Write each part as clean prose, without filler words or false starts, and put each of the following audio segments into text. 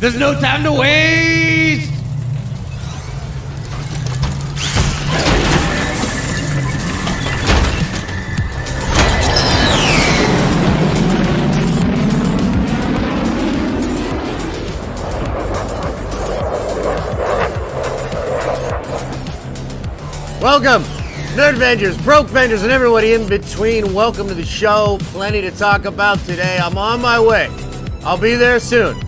There's no time to waste! Welcome, Nerd Vengers, Broke Vengers, and everybody in between. Welcome to the show. Plenty to talk about today. I'm on my way. I'll be there soon.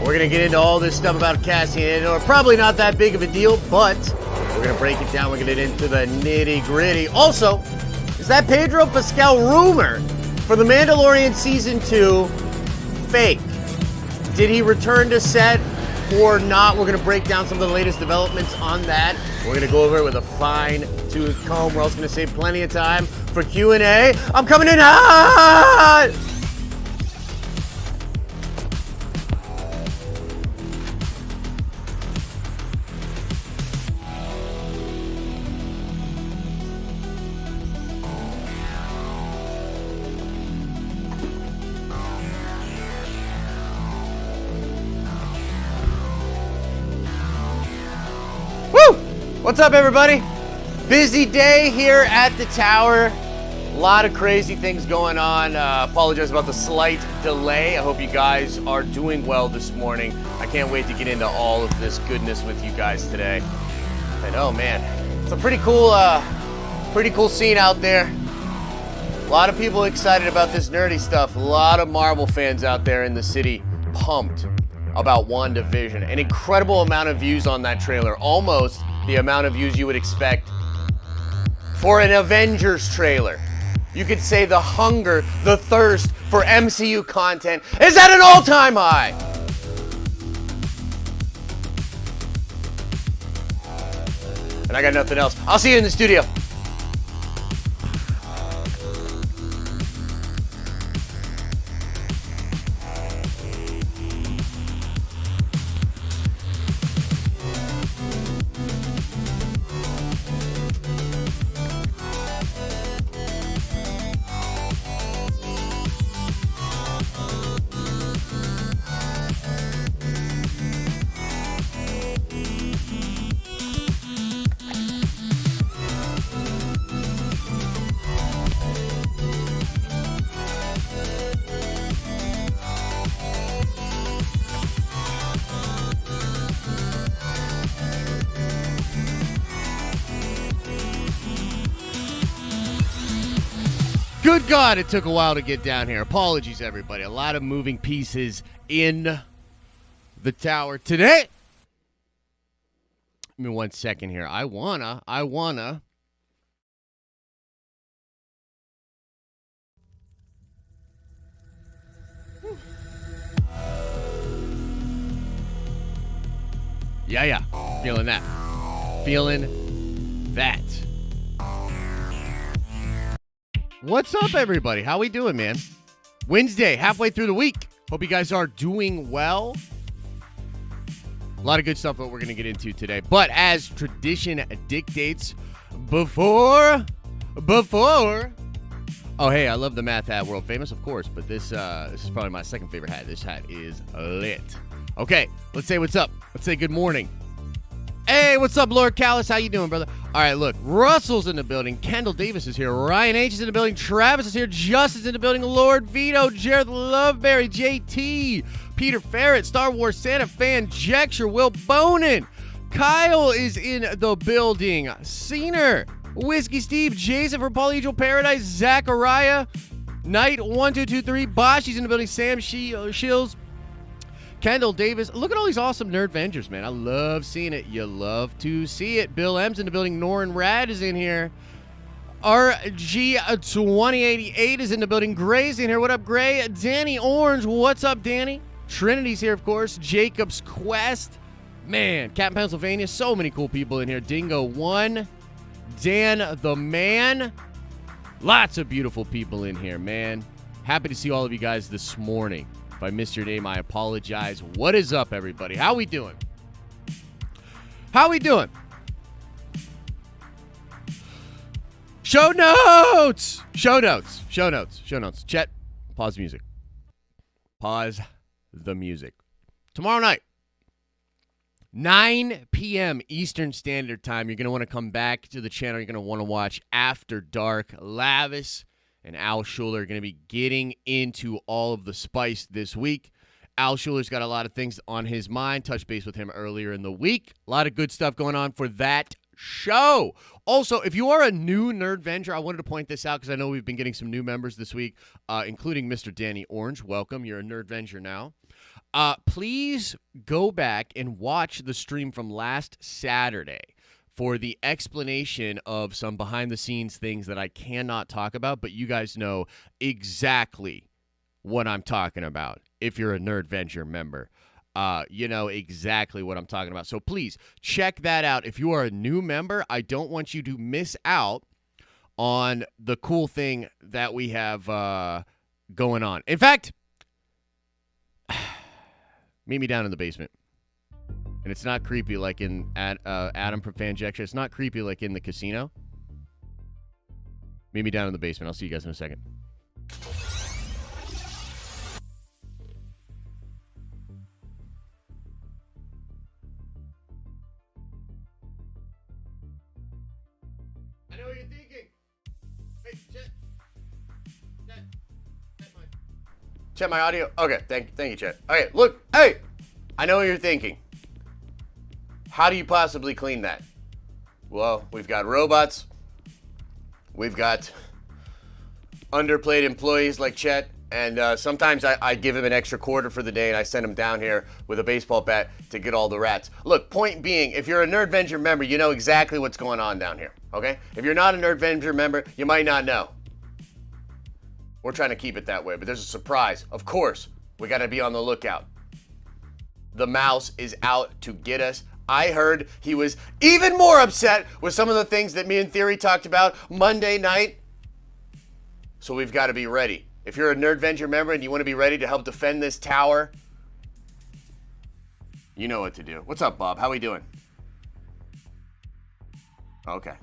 We're going to get into all this stuff about Cassian Andor. Probably not that big of a deal, but we're going to break it down. We're going to get into the nitty-gritty. Also, is that Pedro Pascal rumor for The Mandalorian Season 2 fake? Did he return to set or not? We're going to break down some of the latest developments on that. We're going to go over it with a fine-tooth comb. We're also going to save plenty of time for Q&A. I'm coming in hot! What's up, everybody? Busy day here at the tower. A lot of crazy things going on. Apologize about the slight delay. I hope you guys are doing well this morning. I can't wait to get into all of this goodness with you guys today. And oh man, it's a pretty cool scene out there. A lot of people excited about this nerdy stuff. A lot of Marvel fans out there in the city pumped about WandaVision. An incredible amount of views on that trailer. Almost the amount of views you would expect for an Avengers trailer. You could say the hunger, the thirst for MCU content is at an all-time high. And I got nothing else. I'll see you in the studio. Good God, it took a while to get down here. Apologies, everybody. A lot of moving pieces in the tower today. Give me 1 second here. I wanna. Yeah. Feeling that. What's up, everybody? How we doing, man? Wednesday, halfway through the week. Hope you guys are doing well. A lot of good stuff that we're going to get into today. But as tradition dictates, before... Oh, hey, I love the math hat, world famous, of course. But this is probably my second favorite hat. This hat is lit. Okay, let's say what's up. Let's say good morning. Hey, what's up, Lord Callis? How you doing, brother? All right, look, Russell's in the building. Kendall Davis is here. Ryan H. is in the building. Travis is here. Justin's in the building. Lord Vito, Jared Loveberry, JT, Peter Ferret, Star Wars Santa Fan, Jexture, Will Bonin. Kyle is in the building. Scener, Whiskey Steve, Jason from Polyhedral Paradise, Zachariah, Knight1223, Boshy's in the building. Sam Shields. Kendall Davis. Look at all these awesome Nerd Vengers, man. I love seeing it. You love to see it. Bill M's in the building. Norin Rad is in here. RG2088 is in the building. Gray's in here. What up, Gray? Danny Orange. What's up, Danny? Trinity's here, of course. Jacob's Quest. Man, Captain Pennsylvania. So many cool people in here. Dingo1. Dan the Man. Lots of beautiful people in here, man. Happy to see all of you guys this morning. If I missed your name, I apologize. What is up, everybody? How we doing? Show notes. Chet, pause the music. Tomorrow night, 9 p.m. Eastern Standard Time. You're going to want to come back to the channel. You're going to want to watch After Dark. Lavis and Al Schuler are going to be getting into all of the spice this week. Al Schuler's got a lot of things on his mind. Touched base with him earlier in the week. A lot of good stuff going on for that show. Also, if you are a new Nerdvenger, I wanted to point this out because I know we've been getting some new members this week, including Mr. Danny Orange. Welcome. You're a Nerdvenger now. Please go back and watch the stream from last Saturday for the explanation of some behind-the-scenes things that I cannot talk about, but you guys know exactly what I'm talking about if you're a Nerdvenger member. You know exactly what I'm talking about. So please check that out. If you are a new member, I don't want you to miss out on the cool thing that we have going on. In fact, meet me down in the basement. And it's not creepy like in Adam from Fanjection. It's not creepy like in the casino. Meet me down in the basement. I'll see you guys in a second. I know what you're thinking. Hey, Chet my audio. Okay, thank you, Chet. Okay, look, hey, I know what you're thinking. How do you possibly clean that? Well, we've got robots. We've got underpaid employees like Chet, and sometimes I give him an extra quarter for the day, and I send him down here with a baseball bat to get all the rats. Look, point being, if you're a Nerdvenger member, you know exactly what's going on down here, okay? If you're not a Nerdvenger member, you might not know. We're trying to keep it that way, but there's a surprise. Of course, we got to be on the lookout. The mouse is out to get us. I heard he was even more upset with some of the things that me and Theory talked about Monday night. So we've got to be ready. If you're a Nerdvenger member and you want to be ready to help defend this tower, you know what to do. What's up, Bob? How we doing? Okay.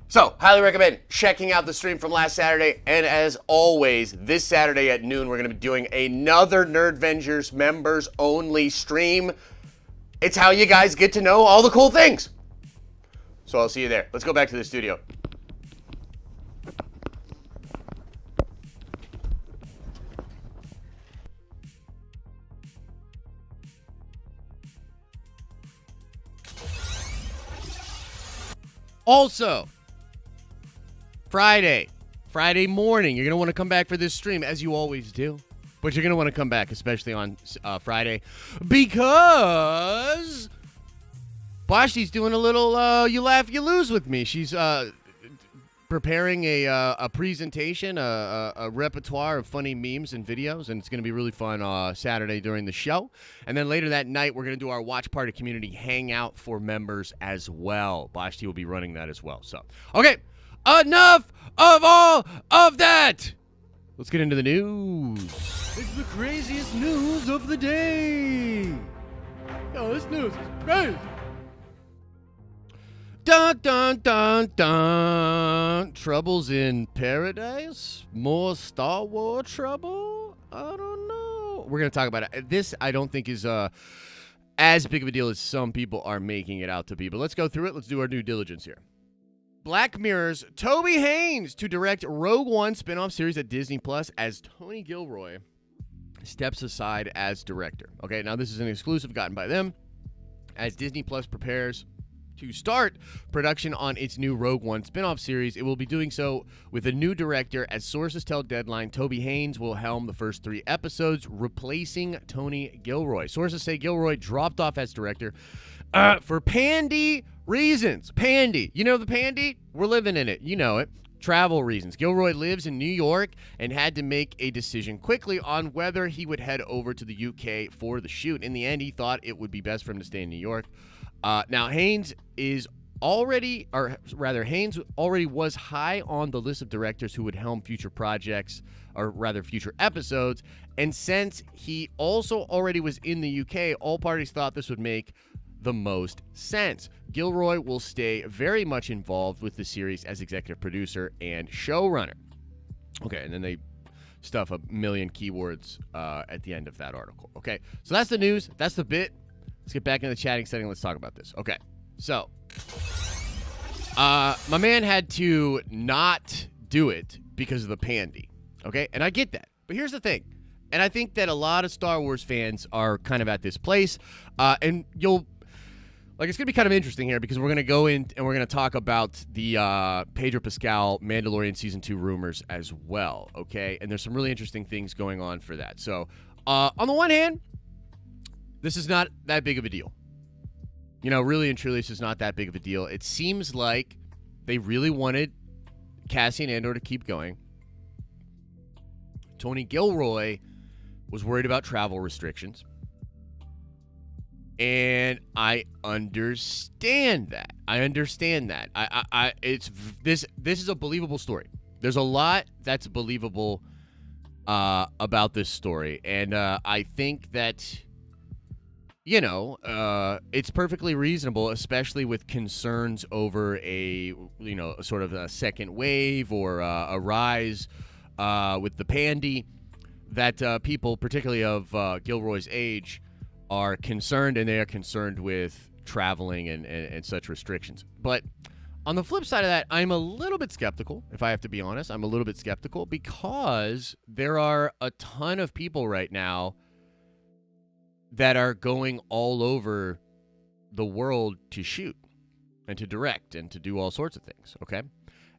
So, highly recommend checking out the stream from last Saturday. And as always, this Saturday at noon, we're going to be doing another Nerdvengers members only stream. It's how you guys get to know all the cool things. So I'll see you there. Let's go back to the studio. Also, Friday morning, you're going to want to come back for this stream, as you always do. But you're going to want to come back, especially on Friday, because Bashti's doing a little you laugh, you lose with me. She's preparing a presentation, a repertoire of funny memes and videos, and it's going to be really fun Saturday during the show. And then later that night, we're going to do our Watch Party Community Hangout for members as well. Bashti will be running that as well. So, okay, enough of all of that. Let's get into the news. It's the craziest news of the day. Yo, this news is crazy. Dun, dun, dun, dun. Troubles in paradise? More Star Wars trouble? I don't know. We're going to talk about it. This, I don't think, is as big of a deal as some people are making it out to be. But let's go through it. Let's do our due diligence here. Black Mirror's Toby Haynes to direct Rogue One spinoff series at Disney Plus as Tony Gilroy steps aside as director. Okay, now this is an exclusive gotten by them as Disney Plus prepares to start production on its new Rogue One spinoff series. It will be doing so with a new director. As sources tell Deadline, Toby Haynes will helm the first 3 episodes, replacing Tony Gilroy. Sources say Gilroy dropped off as director for pandy reasons. Pandy. You know the pandy? We're living in it. You know it. Travel reasons. Gilroy lives in New York and had to make a decision quickly on whether he would head over to the UK for the shoot. In the end, he thought it would be best for him to stay in New York. Now, Haynes already was high on the list of directors who would helm future projects, or rather future episodes. And since he also already was in the UK, all parties thought this would make the most sense. Gilroy will stay very much involved with the series as executive producer and showrunner. Okay, and then they stuff a million keywords at the end of that article. Okay, so that's the news. That's the bit Let's get back into the chatting setting. Let's talk about this. Okay. So, my man had to not do it because of the pandy. Okay? And I get that. But here's the thing. And I think that a lot of Star Wars fans are kind of at this place. And it's going to be kind of interesting here because we're going to go in and we're going to talk about the Pedro Pascal Mandalorian Season 2 rumors as well, okay? And there's some really interesting things going on for that. So, on the one hand, this is not that big of a deal. You know, really and truly, this is not that big of a deal. It seems like they really wanted Cassian Andor to keep going. Tony Gilroy was worried about travel restrictions. And I understand that. This is a believable story. There's a lot that's believable about this story, and I think that it's perfectly reasonable, especially with concerns over a sort of a second wave or a rise with the pandy, that people, particularly of Gilroy's age, are concerned, and they are concerned with traveling and such restrictions. But on the flip side of that, I'm a little bit skeptical, if I have to be honest. I'm a little bit skeptical because there are a ton of people right now that are going all over the world to shoot and to direct and to do all sorts of things, okay?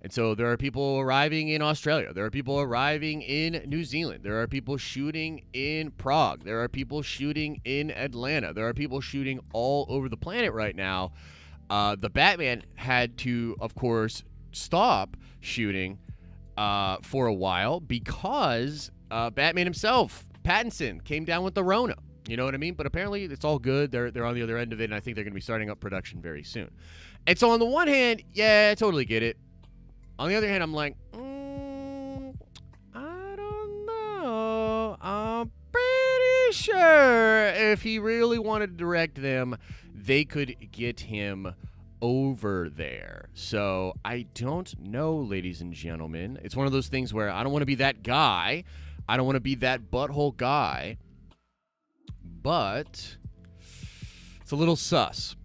And so there are people arriving in Australia. There are people arriving in New Zealand. There are people shooting in Prague. There are people shooting in Atlanta. There are people shooting all over the planet right now. The Batman had to, of course, stop shooting for a while because Batman himself, Pattinson, came down with the Rona. You know what I mean? But apparently it's all good. They're on the other end of it, and I think they're going to be starting up production very soon. And so on the one hand, yeah, I totally get it. On the other hand, I'm like, I don't know. I'm pretty sure if he really wanted to direct them, they could get him over there. So I don't know, ladies and gentlemen. It's one of those things where I don't want to be that guy. I don't want to be that butthole guy. But it's a little sus.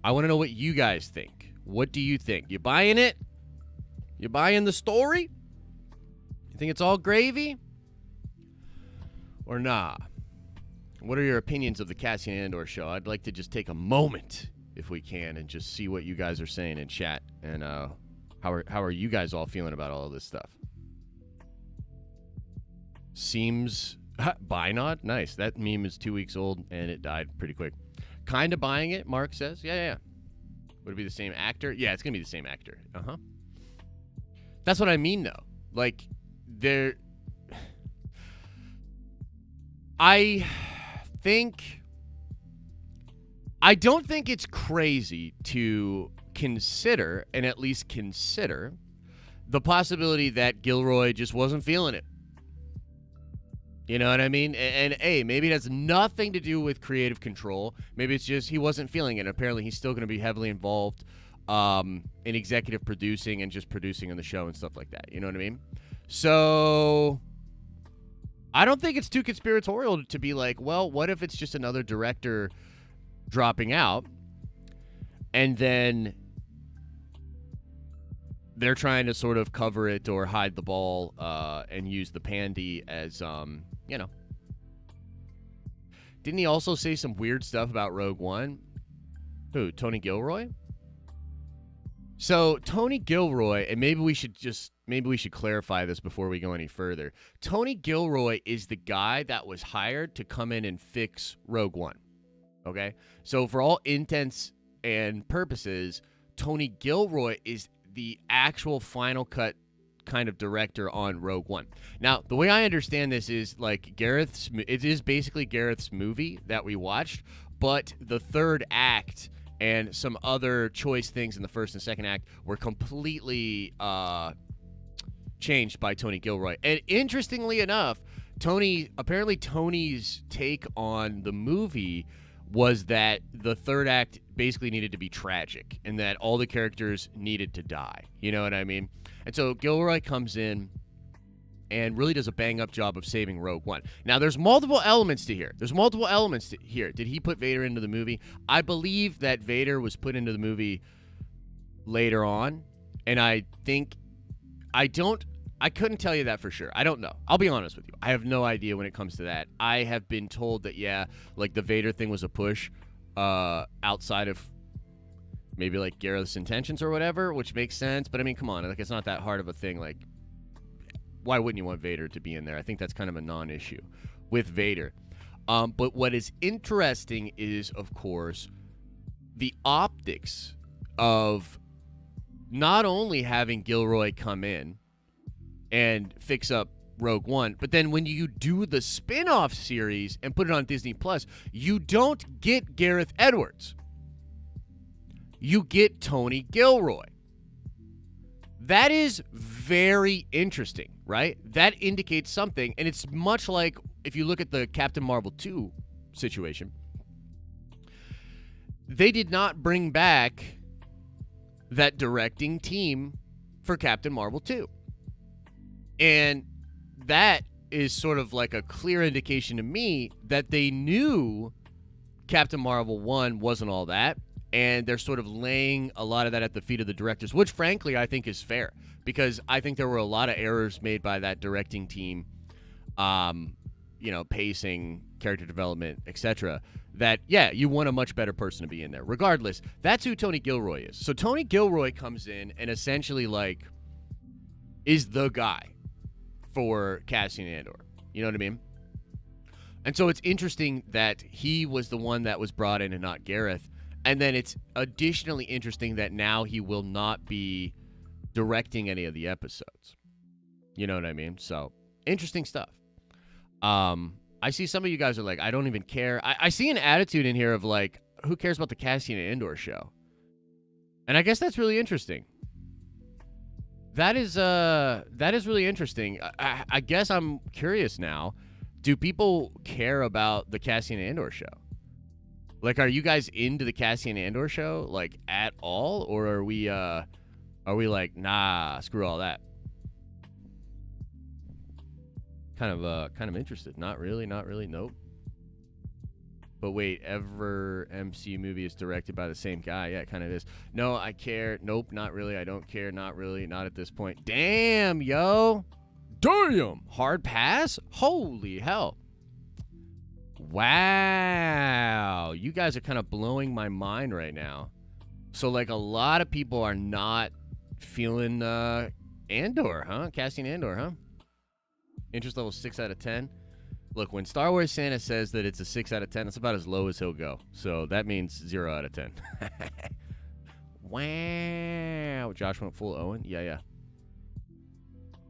I want to know what you guys think. What do you think? You buying it? You buying the story? You think it's all gravy? Or nah? What are your opinions of the Cassian Andor show? I'd like to just take a moment, if we can, and just see what you guys are saying in chat. And how are you guys all feeling about all of this stuff? Seems... Buy not? Nice. That meme is 2 weeks old, and it died pretty quick. Kind of buying it, Mark says. Yeah. Would it be the same actor? Yeah, it's going to be the same actor. Uh-huh. That's what I mean, though. Like, I don't think it's crazy to consider, and at least consider, the possibility that Gilroy just wasn't feeling it. You know what I mean? And hey, maybe it has nothing to do with creative control. Maybe it's just he wasn't feeling it. Apparently, he's still going to be heavily involved in executive producing and just producing on the show and stuff like that. You know what I mean? So I don't think it's too conspiratorial to be like, well, what if it's just another director dropping out and then they're trying to sort of cover it or hide the ball and use the pandy as, Didn't he also say some weird stuff about Rogue One? Who, Tony Gilroy? So Tony Gilroy, and maybe we should clarify this before we go any further. Tony Gilroy is the guy that was hired to come in and fix Rogue One. Okay? So for all intents and purposes, Tony Gilroy is the actual final cut kind of director on Rogue One. Now, the way I understand this is like it is basically Gareth's movie that we watched, but the third act and some other choice things in the first and second act were completely changed by Tony Gilroy. And interestingly enough, Tony's take on the movie was that the third act basically needed to be tragic and that all the characters needed to die. You know what I mean? And so Gilroy comes in and really does a bang-up job of saving Rogue One. Now, there's multiple elements to here. Did he put Vader into the movie? I believe that Vader was put into the movie later on, and I couldn't tell you that for sure. I don't know. I'll be honest with you. I have no idea when it comes to that. I have been told that, yeah, like the Vader thing was a push outside of maybe like Gareth's intentions or whatever, which makes sense. But I mean, come on, like it's not that hard of a thing. Like, why wouldn't you want Vader to be in there? I think that's kind of a non-issue with Vader. But what is interesting is, of course, the optics of not only having Gilroy come in and fix up Rogue One, but then when you do the spin-off series and put it on Disney Plus, you don't get Gareth Edwards. You get Tony Gilroy. That is very interesting, right? That indicates something, and it's much like if you look at the Captain Marvel 2 situation. They did not bring back that directing team for Captain Marvel 2. And that is sort of like a clear indication to me that they knew Captain Marvel 1 wasn't all that, and they're sort of ing a lot of that at the feet of the directors, which frankly I think is fair, because I think there were a lot of errors made by that directing team, pacing, character development, etc., that, yeah, you want a much better person to be in there. Regardless, that's who Tony Gilroy is. So Tony Gilroy comes in and essentially, like, is the guy for Cassian Andor. You know what I mean? And so it's interesting that he was the one that was brought in and not Gareth. And then it's additionally interesting that now he will not be directing any of the episodes. You know what I mean? So, interesting stuff. I see some of you guys are like, I don't even care. I see an attitude in here of like, who cares about the Cassian Andor show? And I guess that's really interesting. That is really interesting. I guess I'm curious now. Do people care about the Cassian Andor show? Like, are you guys into the Cassian Andor show, like, at all? Or are we like, nah, screw all that? Kind of interested. Not really, nope. But wait, every MCU movie is directed by the same guy. Yeah, it kind of is. No, I care. Nope, not really. I don't care. Not really. Not at this point. Damn, yo. Damn. Hard pass? Holy hell. Wow. You guys are kind of blowing my mind right now. So, like, a lot of people are not feeling Andor, huh? Cassian Andor, huh? Interest level 6 out of 10. Look, when Star Wars Santa says that it's a 6 out of 10, that's about as low as he'll go. So that means 0 out of 10. Wow. Josh went full Owen? Yeah.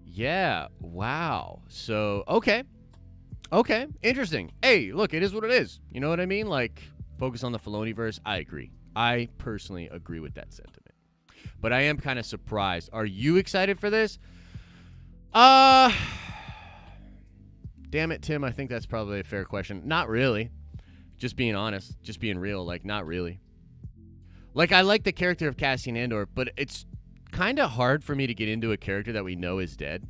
Yeah, wow. So, okay. Interesting. Hey, look, it is what it is. You know what I mean? Like, focus on the Filoni-verse. I agree. I personally agree with that sentiment. But I am kind of surprised. Are you excited for this? Damn it, Tim. I think that's probably a fair question. Not really. Just being honest. Just being real. Like, not really. Like, I like the character of Cassian Andor, but it's kind of hard for me to get into a character that we know is dead.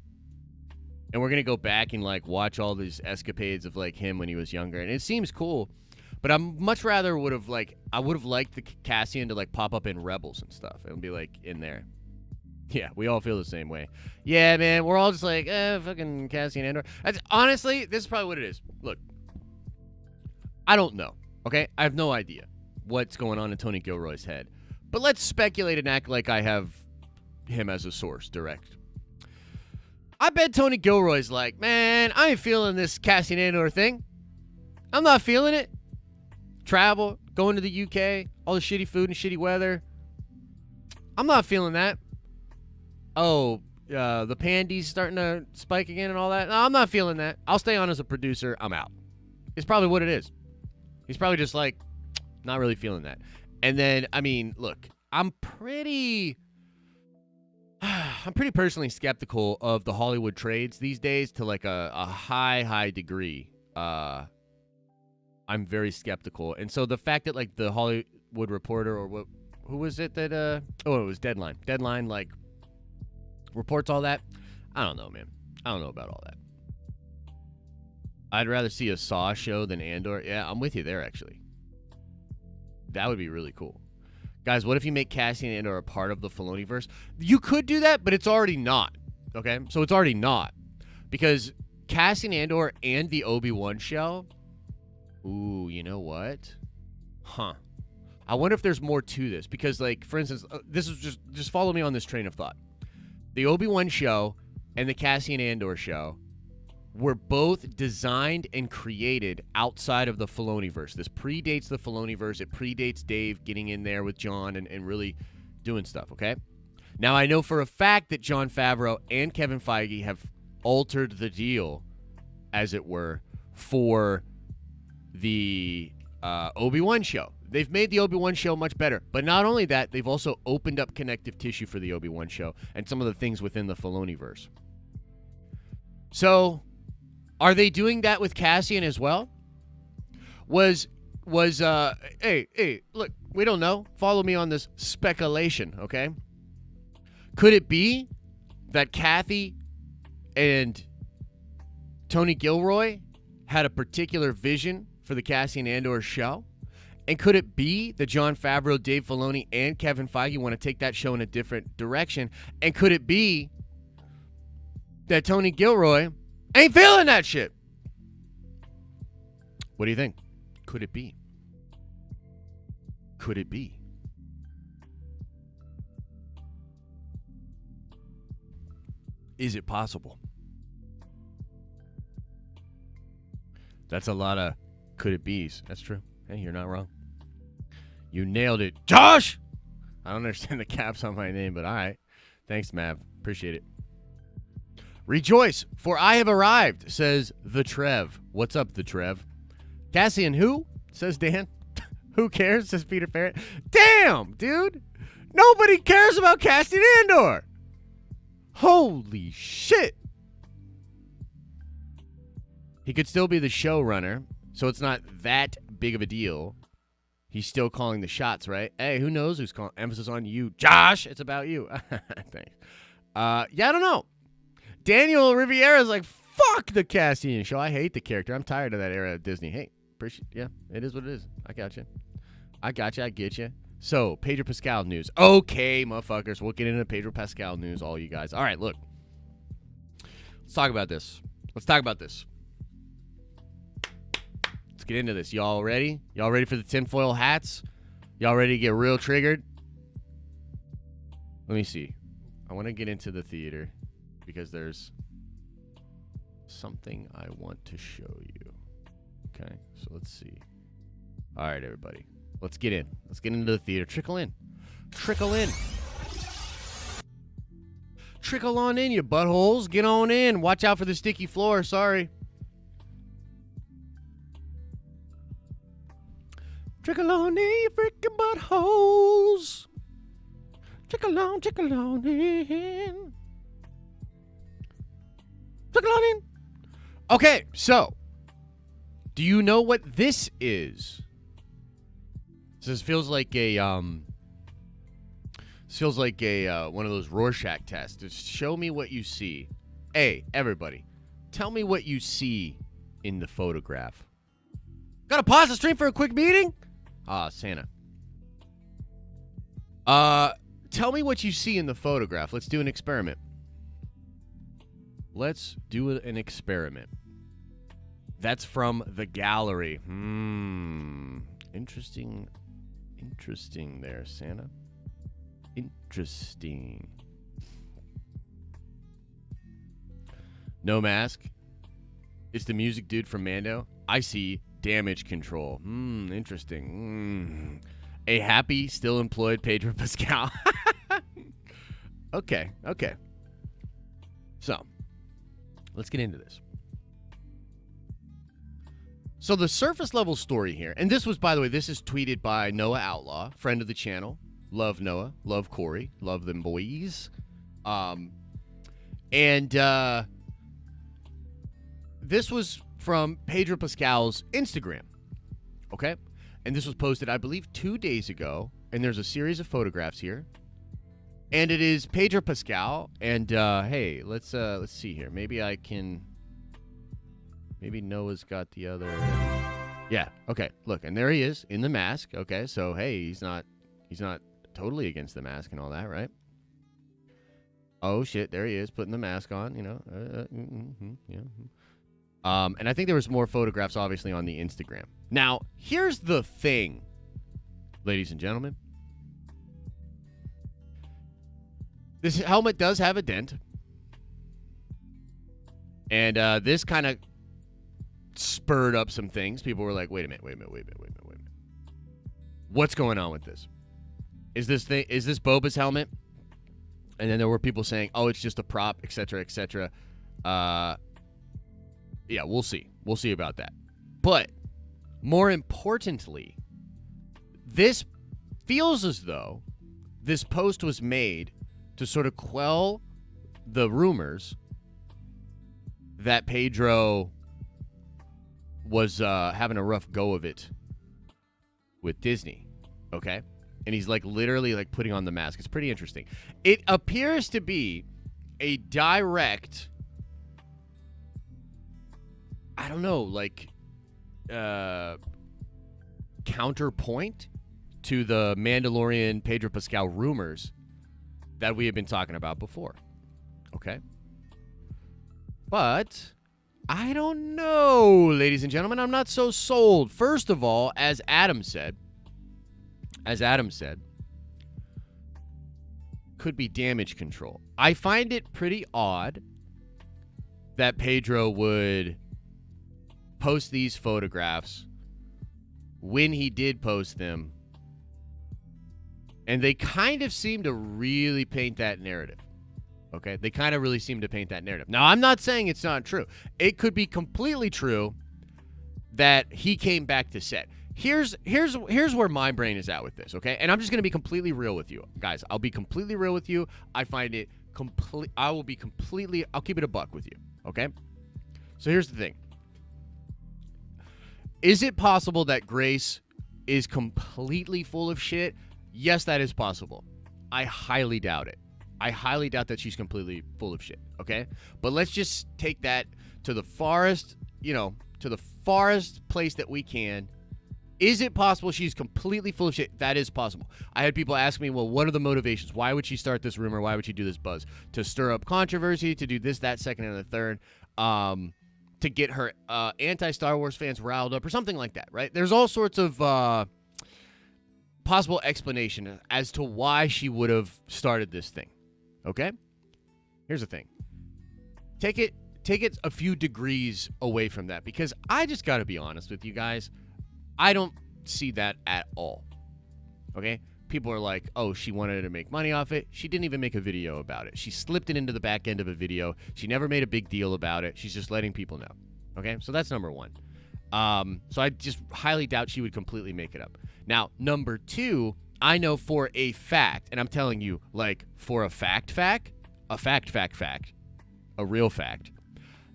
And we're going to go back and, like, watch all these escapades of, like, him when he was younger. And it seems cool. But I much rather would have, like, I would have liked the Cassian to, like, pop up in Rebels and stuff. And be, like, in there. Yeah, we all feel the same way. Yeah, man, we're all just like, fucking Cassian Andor. Honestly, this is probably what it is. Look, I don't know, okay? I have no idea what's going on in Tony Gilroy's head. But let's speculate and act like I have him as a source, direct. I bet Tony Gilroy's like, man, I ain't feeling this Cassian Andor thing. I'm not feeling it. Travel, going to the UK, all the shitty food and shitty weather. I'm not feeling that. Oh, the pandy's starting to spike again and all that. No, I'm not feeling that. I'll stay on as a producer. I'm out. It's probably what it is. He's probably just like, not really feeling that. And then, I mean, look, I'm pretty personally skeptical of the Hollywood trades these days to like a high degree. I'm very skeptical. And so the fact that like the Hollywood Reporter or who was it that, it was Deadline. Deadline, like, reports all that. I don't know, man. I don't know about all that. I'd rather see a Saw show than Andor. Yeah, I'm with you there, actually. That would be really cool. Guys, what if you make Cassian Andor a part of the Filoniverse? You could do that, but it's already not. Okay? So it's already not. Because Cassian Andor and the Obi-Wan show... Ooh, you know what? Huh. I wonder if there's more to this. Because, like, for instance, this is just follow me on this train of thought. The Obi-Wan show and the Cassian Andor show were both designed and created outside of the Filoniverse. This predates the Filoniverse. It predates Dave getting in there with John and really doing stuff, okay? Now, I know for a fact that Jon Favreau and Kevin Feige have altered the deal, as it were, for the Obi-Wan show. They've made the Obi-Wan show much better. But not only that, they've also opened up connective tissue for the Obi-Wan show and some of the things within the Filoniverse. So... are they doing that with Cassian as well? Hey, look, we don't know. Follow me on this speculation, okay? Could it be that Kathy and Tony Gilroy had a particular vision for the Cassian Andor show? And could it be that Jon Favreau, Dave Filoni, and Kevin Feige want to take that show in a different direction? And could it be that Tony Gilroy ain't feeling that shit? What do you think? Could it be? Could it be? Is it possible? That's a lot of could it be's. That's true. Hey, you're not wrong. You nailed it. Josh! I don't understand the caps on my name, but all right. Thanks, Mav. Appreciate it. Rejoice, for I have arrived, says the Trev. What's up, the Trev? Cassian who? Says Dan. Who cares, says Peter Parrott. Damn, dude. Nobody cares about Cassian Andor. Holy shit. He could still be the showrunner, so it's not that big of a deal. He's still calling the shots, right? Hey, who knows who's calling? Emphasis on you. Josh, it's about you. Thanks. Yeah, I don't know. Daniel Riviera's like, fuck the Cassian show. I hate the character. I'm tired of that era of Disney. Hey, appreciate. Yeah, it is what it is. I got you. I get you. So, Pedro Pascal news. Okay, motherfuckers. We'll get into Pedro Pascal news, all you guys. All right, look. Let's talk about this. Let's get into this. Y'all ready? Y'all ready for the tinfoil hats? Y'all ready to get real triggered? Let me see. I want to get into the theater because there's something I want to show you. Okay, so let's see. All right, everybody. Let's get in. Let's get into the theater. Trickle in. Trickle in. Trickle on in, you buttholes. Get on in. Watch out for the sticky floor. Sorry. Trickle on in, you freaking buttholes. Trickle on in. Trickle on in. Okay, so do you know what this is? This feels like a one of those Rorschach tests. Just show me what you see. Hey, everybody, tell me what you see in the photograph. Gotta pause the stream for a quick meeting? Santa. Tell me what you see in the photograph. Let's do an experiment. Let's do an experiment. That's from the gallery. Interesting there, Santa. Interesting. No mask. It's the music dude from Mando. I see damage control. Interesting. A happy, still employed Pedro Pascal. Okay. So, let's get into this. So the surface level story here, and this was, by the way, this is tweeted by Noah Outlaw, friend of the channel. Love Noah, love Corey, love them boys. This was from Pedro Pascal's Instagram, okay? And this was posted, I believe, 2 days ago, and there's a series of photographs here. And it is Pedro Pascal. And hey, let's see here. Maybe I can. Maybe Noah's got the other. Yeah. Okay. Look, and there he is in the mask. Okay. So hey, he's not totally against the mask and all that, right? Oh shit! There he is, putting the mask on. You know. Yeah. And I think there was more photographs, obviously, on the Instagram. Now, here's the thing, ladies and gentlemen. This helmet does have a dent. And this kind of spurred up some things. People were like, wait a minute. What's going on with this? Is this Boba's helmet? And then there were people saying, oh, it's just a prop, etc., etc. Yeah, we'll see. We'll see about that. But more importantly, this feels as though this post was made to sort of quell the rumors that Pedro was having a rough go of it with Disney, okay? And he's like literally like putting on the mask. It's pretty interesting. It appears to be a direct, I don't know, like counterpoint to the Mandalorian Pedro Pascal rumors that we have been talking about before. Okay? But I don't know, ladies and gentlemen. I'm not so sold. First of all, as Adam said, could be damage control. I find it pretty odd that Pedro would post these photographs when he did post them, and they kind of seem to really paint that narrative. Okay? They kind of really seem to paint that narrative. Now, I'm not saying it's not true. It could be completely true that he came back to set. Here's where my brain is at with this, okay? And I'm just going to be completely real with you, guys. I'll be completely real with you. I find it I'll keep it a buck with you, okay? So here's the thing. Is it possible that Grace is completely full of shit? Yes, that is possible. I highly doubt it. I highly doubt that she's completely full of shit, okay? But let's just take that to the farthest place that we can. Is it possible she's completely full of shit? That is possible. I had people ask me, well, what are the motivations? Why would she start this rumor? Why would she do this buzz? To stir up controversy, to do this, that, second, and the third, to get her anti-Star Wars fans riled up or something like that, right? There's all sorts of possible explanation as to why she would have started this thing, okay? Here's the thing. Take it a few degrees away from that, because I just got to be honest with you guys. I don't see that at all, okay? People are like, oh, she wanted to make money off it. She didn't even make a video about it. She slipped it into the back end of a video. She never made a big deal about it. She's just letting people know, okay? So that's number one. So I just highly doubt she would completely make it up. Now, number two, I know for a fact, and I'm telling you, like, for a fact, a real fact,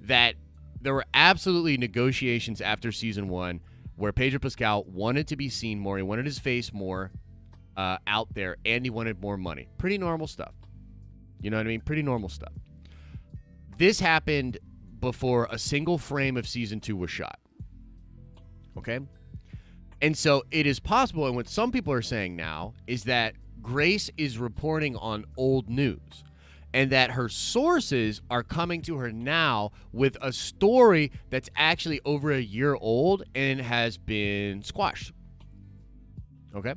that there were absolutely negotiations after season one where Pedro Pascal wanted to be seen more. He wanted his face more out there, and he wanted more money. Pretty normal stuff. You know what I mean? Pretty normal stuff. This happened before a single frame of season 2 was shot. Okay? And so it is possible, and what some people are saying now is that Grace is reporting on old news, and that her sources are coming to her now with a story that's actually over a year old and has been squashed. Okay?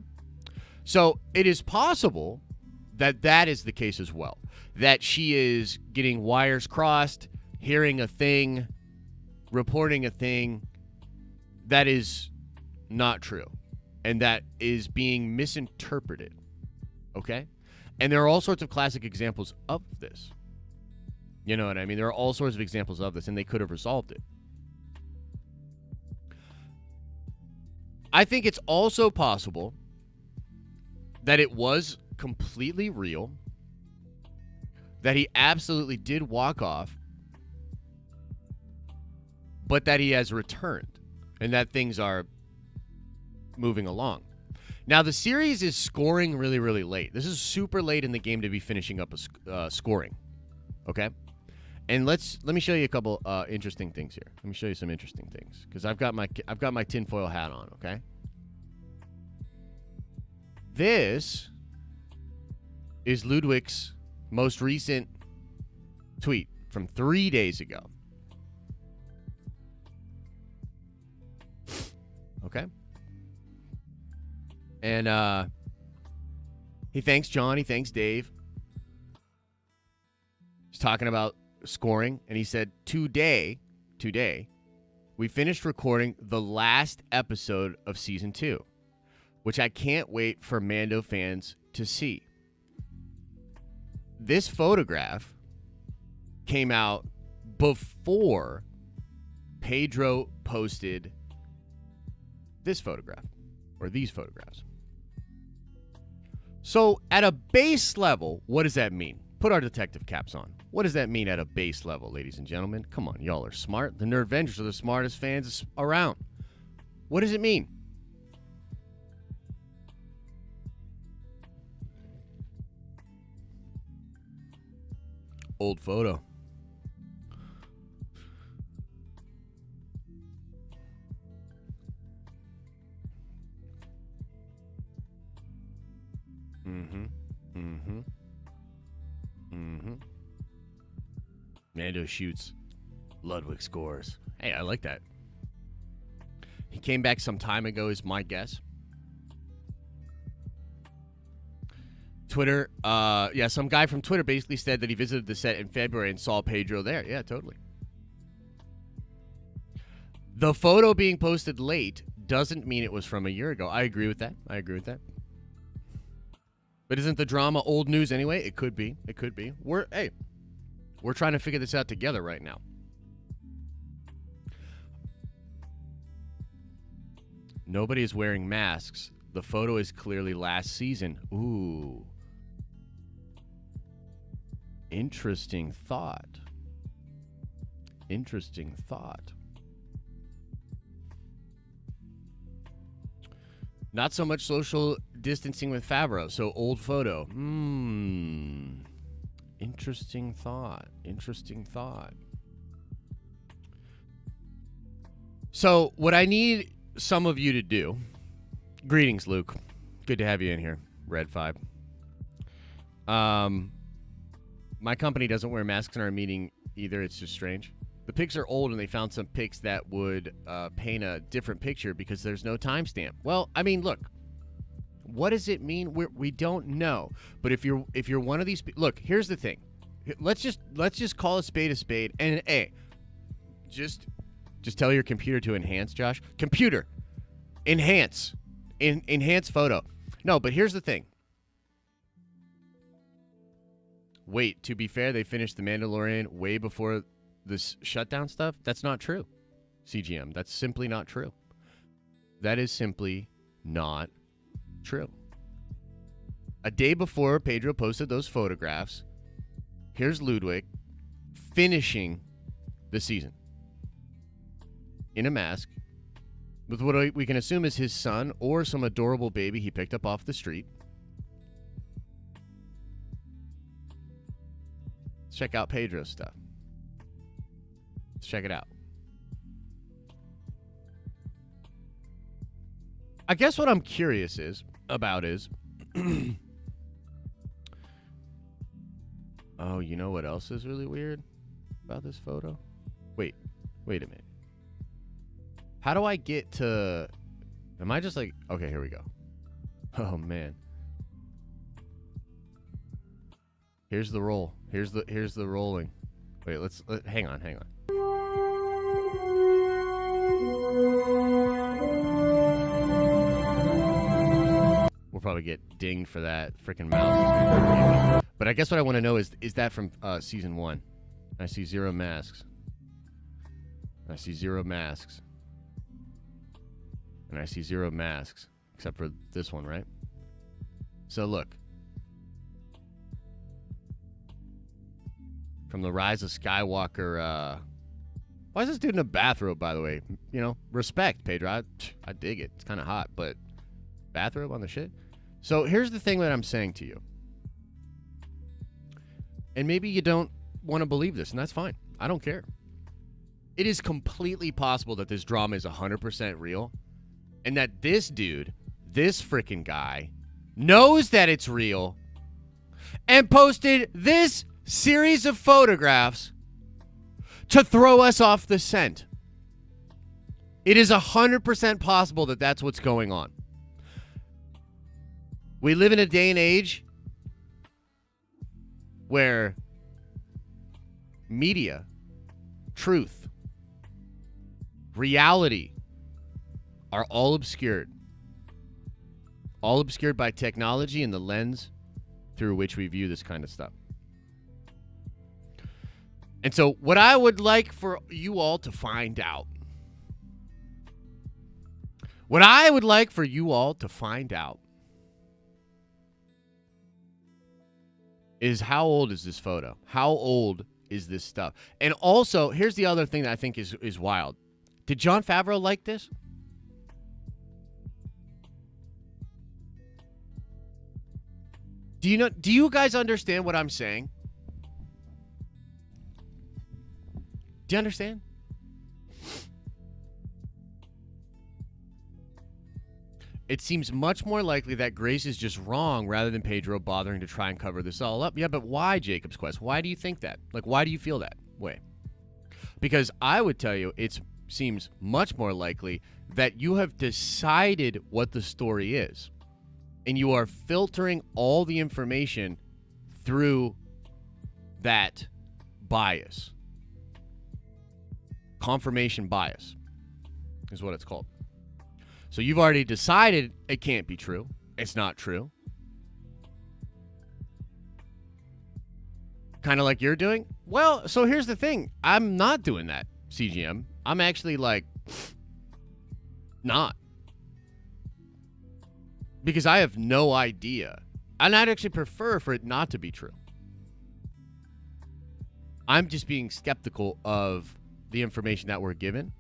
So it is possible that that is the case as well. That she is getting wires crossed, hearing a thing, reporting a thing that is not true, and that is being misinterpreted. Okay? And there are all sorts of classic examples of this. You know what I mean? There are all sorts of examples of this, and they could have resolved it. I think it's also possible that it was completely real, that he absolutely did walk off, but that he has returned, and that things are moving along. Now, the series is scoring really, really late. This is super late in the game to be finishing up scoring. Okay? And let me show you a couple interesting things here. Let me show you some interesting things because I've got my tinfoil hat on, okay? This is Ludwig's most recent tweet from 3 days ago. Okay? And he thanks John, he thanks Dave. He's talking about scoring, and he said, Today, we finished recording the last episode of Season 2, which I can't wait for Mando fans to see. This photograph came out before Pedro posted this photograph, or these photographs. So, at a base level, what does that mean? Put our detective caps on. What does that mean at a base level, ladies and gentlemen? Come on, y'all are smart. The Nerdvengers are the smartest fans around. What does it mean? Old photo. Mando shoots. Ludwig scores. Hey, I like that. He came back some time ago, is my guess. Twitter, some guy from Twitter basically said that he visited the set in February and saw Pedro there. Yeah, totally. The photo being posted late doesn't mean it was from a year ago. I agree with that. But isn't the drama old news anyway? It could be. We're trying to figure this out together right now. Nobody is wearing masks. The photo is clearly last season. Ooh. Interesting thought. Not so much social distancing with Favreau, so old photo. Interesting thought. So, what I need some of you to do... Greetings, Luke. Good to have you in here, Red 5. My company doesn't wear masks in our meeting either. It's just strange. The pics are old, and they found some pics that would paint a different picture because there's no timestamp. Well, I mean, look. What does it mean? We don't know. But if you're one of these, look. Here's the thing. Let's just call a spade, and hey, just tell your computer to enhance, Josh. Computer, enhance photo. No, but here's the thing. Wait, to be fair, they finished The Mandalorian way before this shutdown stuff. That's not true, CGM. That's simply not true. That is simply not true. A day before Pedro posted those photographs, here's Ludwig finishing the season in a mask with what we can assume is his son or some adorable baby he picked up off the street. Let's check out Pedro's stuff. Let's check it out. I guess what I'm curious about is oh, you know what else is really weird about this photo? Wait a minute. How do I get to... Am I just like... Okay, here we go. Oh, man. Here's the roll. Here's the rolling. Wait, hang on. We'll probably get dinged for that. Freaking mouse. But I guess what I want to know is that from season 1? I see 0 masks. And I see 0 masks. And I see 0 masks. Except for this one, right? So look. From the Rise of Skywalker, why is this dude in a bathrobe, by the way? You know, respect, Pedro. I dig it. It's kind of hot, but bathrobe on the shit. So here's the thing that I'm saying to you. And maybe you don't want to believe this, and that's fine. I don't care. It is completely possible that this drama is 100% real, and that this dude, this freaking guy, knows that it's real and posted this series of photographs to throw us off the scent. It is 100% possible that that's what's going on. We live in a day and age where media, truth, reality are all obscured. All obscured by technology and the lens through which we view this kind of stuff. And so what I would like for you all to find out, is how old is this photo? How old is this stuff? And also, here's the other thing that I think is wild. Did Jon Favreau like this? Do you guys understand what I'm saying? Do you understand? It seems much more likely that Grace is just wrong rather than Pedro bothering to try and cover this all up. Yeah, but why, Jacob's Quest? Why do you think that? Like, why do you feel that way? Because I would tell you it seems much more likely that you have decided what the story is, and you are filtering all the information through that bias. Confirmation bias is what it's called. So you've already decided it can't be true. It's not true. Kind of like you're doing. Well, so here's the thing. I'm not doing that, CGM. I'm actually like, not. Because I have no idea. And I'd actually prefer for it not to be true. I'm just being skeptical of the information that we're given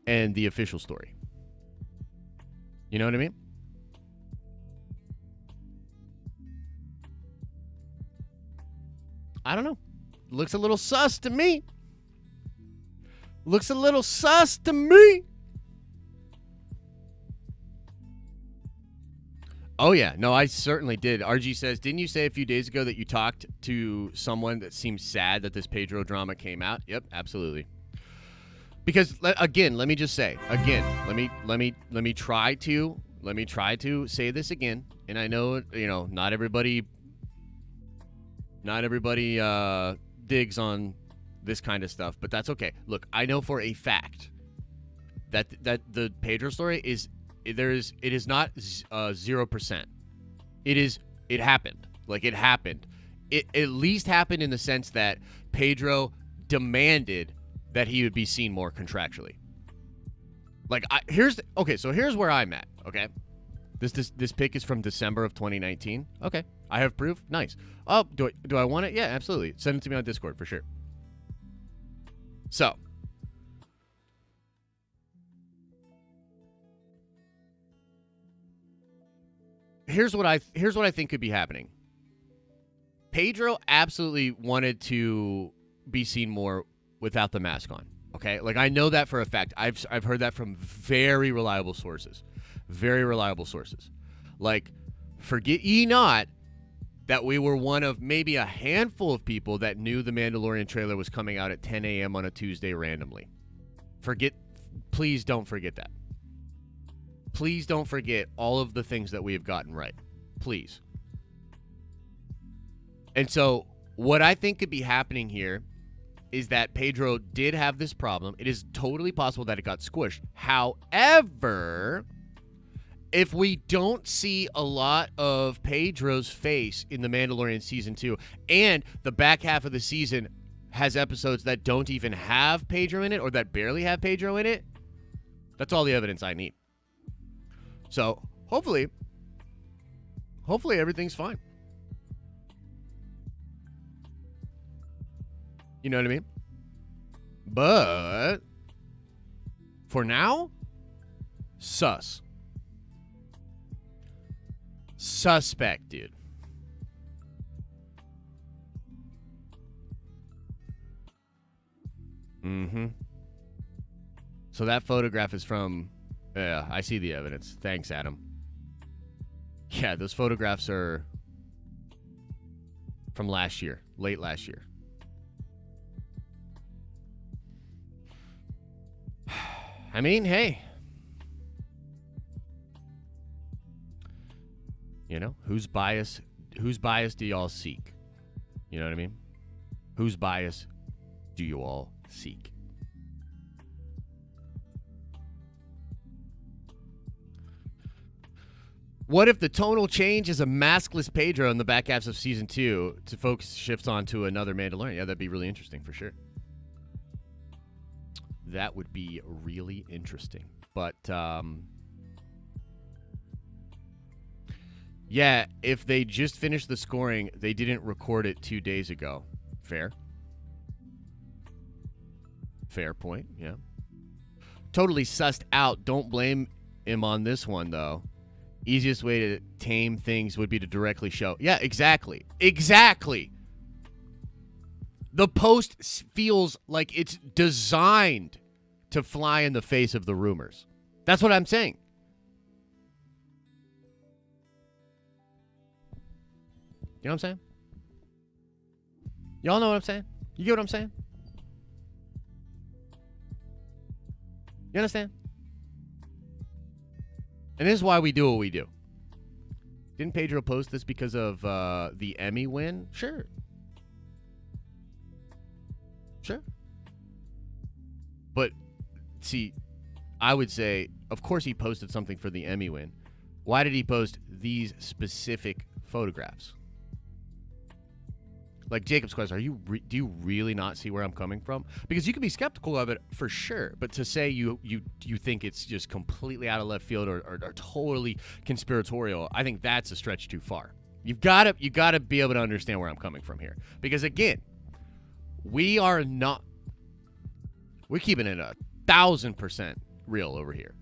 and the official story. You know what I mean? I don't know. Looks a little sus to me. Looks a little sus to me. Oh, yeah. No, I certainly did. RG says, didn't you say a few days ago that you talked to someone that seemed sad that this Pedro drama came out? Yep, absolutely. Because again, let me just say again. Let me try to say this again. And I know not everybody digs on this kind of stuff, but that's okay. Look, I know for a fact that the Pedro story is not 0%. It happened. Like, it happened. It at least happened in the sense that Pedro demanded that he would be seen more contractually. Like, here's where I'm at, okay? This pic is from December of 2019. Okay. I have proof. Nice. Oh, do I want it? Yeah, absolutely. Send it to me on Discord for sure. So, here's what I think could be happening. Pedro absolutely wanted to be seen more without the mask on. Okay? Like, I know that for a fact. I've heard that from very reliable sources. Very reliable sources. Like, forget ye not that we were one of maybe a handful of people that knew the Mandalorian trailer was coming out at 10 a.m. on a Tuesday randomly. Please don't forget that. Please don't forget all of the things that we have gotten right. Please. And so what I think could be happening here is that Pedro did have this problem. It is totally possible that it got squished. However, if we don't see a lot of Pedro's face in The Mandalorian Season 2, and the back half of the season has episodes that don't even have Pedro in it, or that barely have Pedro in it, that's all the evidence I need. So, hopefully everything's fine. You know what I mean? But for now, sus. Suspect, dude. Mm-hmm. So that photograph is from... Yeah, I see the evidence. Thanks, Adam. Yeah, those photographs are from last year. Late last year. I mean, hey. You know, whose bias do y'all seek? You know what I mean? Whose bias do you all seek? What if the tonal change is a maskless Pedro in the back halves of season 2 to focus shifts on to another Mandalorian? Yeah, that'd be really interesting for sure. That would be really interesting. But, yeah, if they just finished the scoring, they didn't record it 2 days ago. Fair. Fair point, yeah. Totally sussed out. Don't blame him on this one, though. Easiest way to tame things would be to directly show. Yeah, exactly. Exactly. The post feels like it's designed to fly in the face of the rumors. That's what I'm saying. You know what I'm saying? Y'all know what I'm saying? You get what I'm saying? You understand? And this is why we do what we do. Didn't Pedro post this because of the Emmy win? Sure. Sure. But, see, I would say, of course he posted something for the Emmy win. Why did he post these specific photographs? Like Jacob's question, do you really not see where I'm coming from? Because you can be skeptical of it for sure, but to say you think it's just completely out of left field or totally conspiratorial, I think that's a stretch too far. You gotta be able to understand where I'm coming from here. Because again, we're keeping it 1,000% real over here.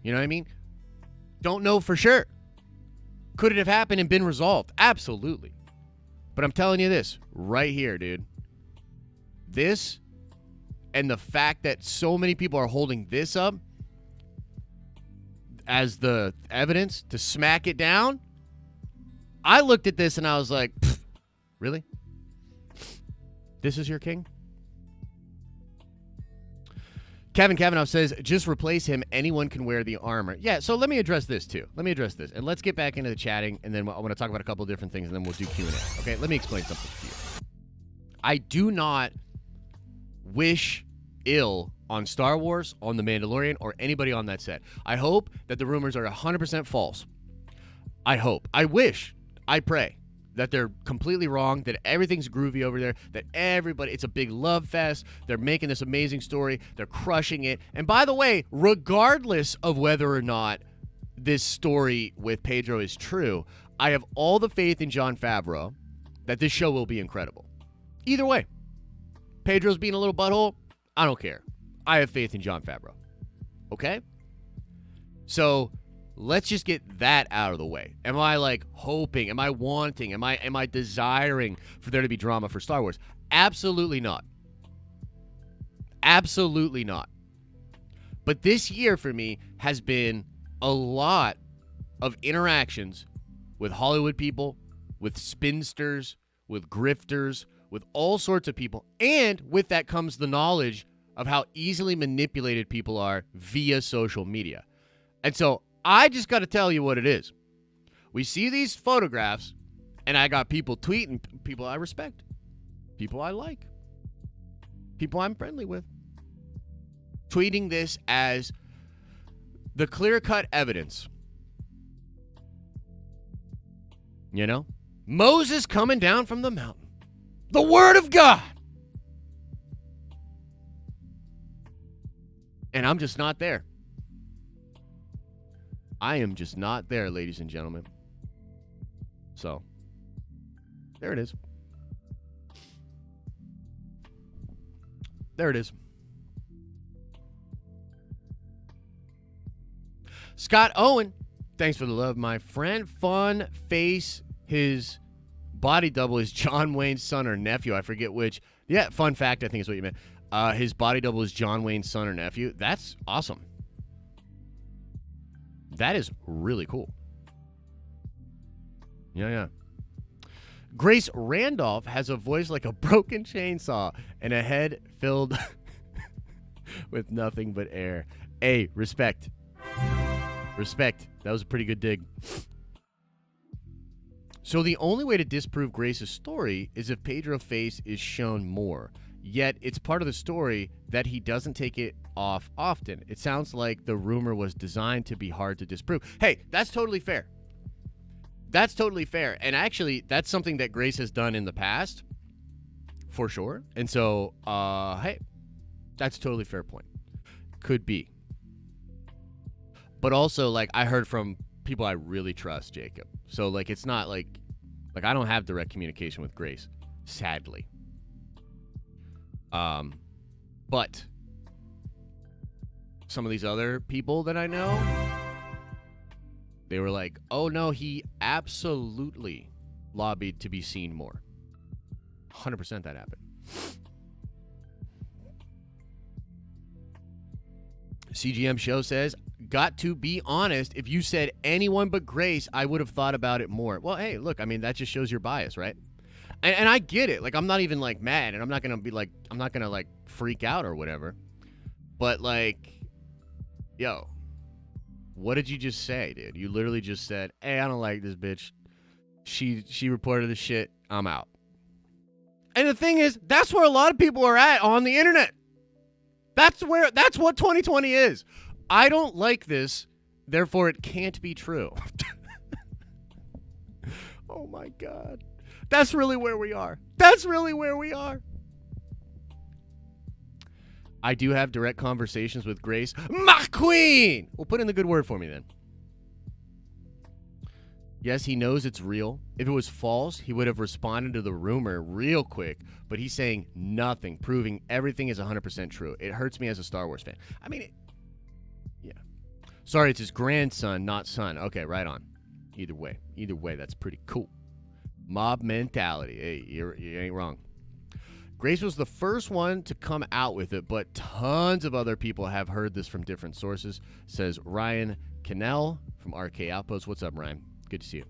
You know what I mean? Don't know for sure. Could it have happened and been resolved? Absolutely. But I'm telling you this right here, dude. This and the fact that so many people are holding this up as the evidence to smack it down, I looked at this and I was like, really? This is your king? Kevin Kavanaugh says, just replace him. Anyone can wear the armor. Yeah, so let me address this, too. Let me address this. And let's get back into the chatting, and then I want to talk about a couple of different things, and then we'll do Q&A. Okay, let me explain something to you. I do not wish ill on Star Wars, on The Mandalorian, or anybody on that set. I hope that the rumors are 100% false. I hope. I wish. I pray that they're completely wrong, that everything's groovy over there, that everybody, it's a big love fest, they're making this amazing story, they're crushing it. And by the way, regardless of whether or not this story with Pedro is true, I have all the faith in Jon Favreau that this show will be incredible. Either way, Pedro's being a little butthole, I don't care. I have faith in Jon Favreau. Okay? So let's just get that out of the way. Am I like hoping? Am I wanting? Am I desiring for there to be drama for Star Wars? Absolutely not. Absolutely not. But this year for me has been a lot of interactions with Hollywood people, with spinsters, with grifters, with all sorts of people. And with that comes the knowledge of how easily manipulated people are via social media. And so I just got to tell you what it is. We see these photographs, and I got people tweeting, people I respect, people I like, people I'm friendly with, tweeting this as the clear-cut evidence. You know? Moses coming down from the mountain. The Word of God. And I'm just not there. I am just not there, ladies and gentlemen. So, there it is. There it is. Scott Owen Thanks for the love, my friend. Fun face. His body double is John Wayne's son or nephew. I forget which. Yeah, fun fact, I think is what you meant. His body double is John Wayne's son or nephew. That's awesome. That is really cool. Yeah. Grace Randolph has a voice like a broken chainsaw and a head filled with nothing but air. Hey, respect. Respect. That was a pretty good dig. So the only way to disprove Grace's story is if Pedro face is shown more. Yet it's part of the story that he doesn't take it off often. It sounds like the rumor was designed to be hard to disprove. Hey, that's totally fair. That's totally fair. And actually, that's something that Grace has done in the past, for sure. And so, hey, that's a totally fair point. Could be. But also, like, I heard from people I really trust, Jacob. So, like, it's not like I don't have direct communication with Grace, sadly. But some of these other people that I know, they were like, oh, no, he absolutely lobbied to be seen more. 100% that happened. CGM Show says, got to be honest, if you said anyone but Grace, I would have thought about it more. Well, hey, look, I mean, that just shows your bias, right? And I get it. Like, I'm not even, like, mad, and I'm not going to be, like, I'm not going to, like, freak out or whatever. But, like, yo, what did you just say, dude? You literally just said, hey, I don't like this bitch. She reported the shit. I'm out. And the thing is, that's where a lot of people are at on the internet. That's what 2020 is. I don't like this, therefore it can't be true. Oh my God. That's really where we are. That's really where we are. I do have direct conversations with Grace. My queen! Well, put in the good word for me then. Yes, he knows it's real. If it was false, he would have responded to the rumor real quick. But he's saying nothing, proving everything is 100% true. It hurts me as a Star Wars fan. I mean, yeah. Sorry, it's his grandson, not son. Okay, right on. Either way, that's pretty cool. Mob mentality. Hey, you ain't wrong. Grace was the first one to come out with it, but tons of other people have heard this from different sources, says Ryan Cannell from RK Outpost. What's up, Ryan? Good to see you.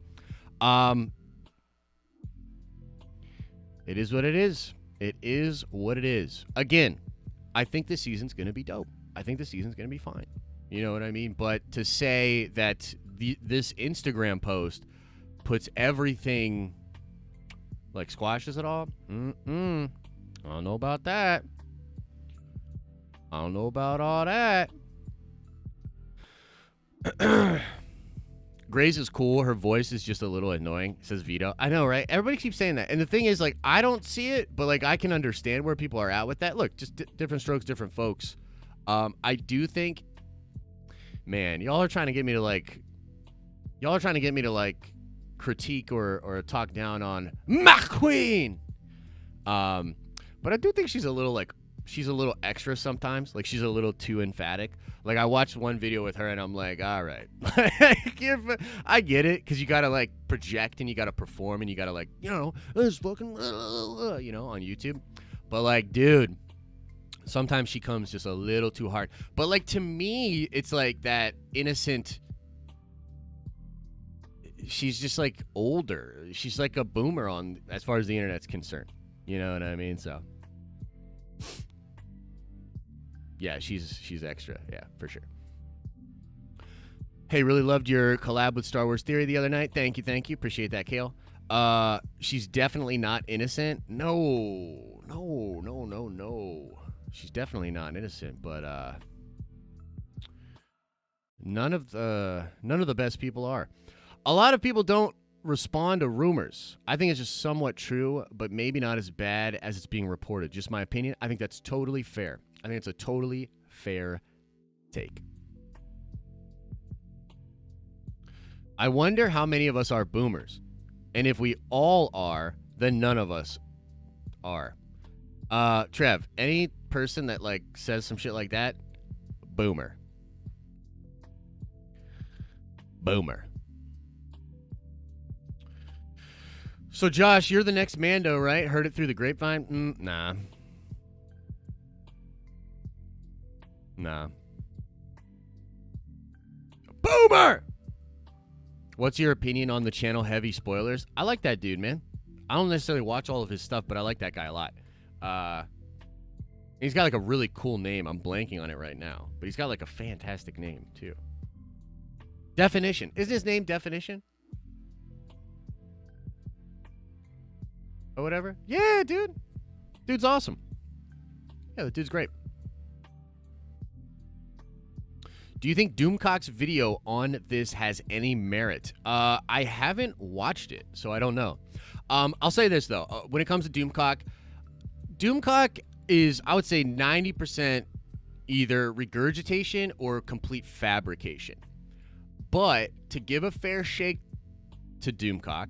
It is what it is. It is what it is. Again, I think this season's going to be dope. I think the season's going to be fine. You know what I mean? But to say that this Instagram post puts everything, like, squashes it all? I don't know about that. I don't know about all that. Grace is cool. Her voice is just a little annoying, says Vito. I know, right? Everybody keeps saying that. And the thing is, like, I don't see it, but, like, I can understand where people are at with that. Look, just different strokes, different folks. I do think, man, y'all are trying to get me to, like, critique or talk down on my queen. But I do think she's a little extra sometimes. Like, she's a little too emphatic. Like, I watched one video with her and I'm like, all right. I get it, because you got to, like, project and you got to perform and you got to, like, you know, this fucking, you know, on YouTube. But, like, dude, sometimes she comes just a little too hard. But, like, to me, it's like that innocent. She's just, like, older. She's like a boomer on as far as the internet's concerned. You know what I mean? So, yeah, she's extra. Yeah, for sure. Hey, really loved your collab with Star Wars Theory the other night. Thank you. Appreciate that, Kale. She's definitely not innocent. No. She's definitely not innocent, but none of the best people are. A lot of people don't respond to rumors. I think it's just somewhat true, but maybe not as bad as it's being reported. Just my opinion. I think that's totally fair. I think it's a totally fair take. I wonder how many of us are boomers. And if we all are, then none of us are. Trev, any person that, like, says some shit like that, boomer. Boomer. So, Josh, you're the next Mando, right? Heard it through the grapevine? Nah. Nah. Boomer! What's your opinion on the channel Heavy Spoilers? I like that dude, man. I don't necessarily watch all of his stuff, but I like that guy a lot. He's got like a really cool name. I'm blanking on it right now. But he's got like a fantastic name, too. Definition. Isn't his name Definition? Or whatever? Yeah, dude. Dude's awesome. Yeah, the dude's great. Do you think Doomcock's video on this has any merit? I haven't watched it, so I don't know. I'll say this, though. When it comes to Doomcock, Doomcock is, I would say, 90% either regurgitation or complete fabrication. But to give a fair shake to Doomcock,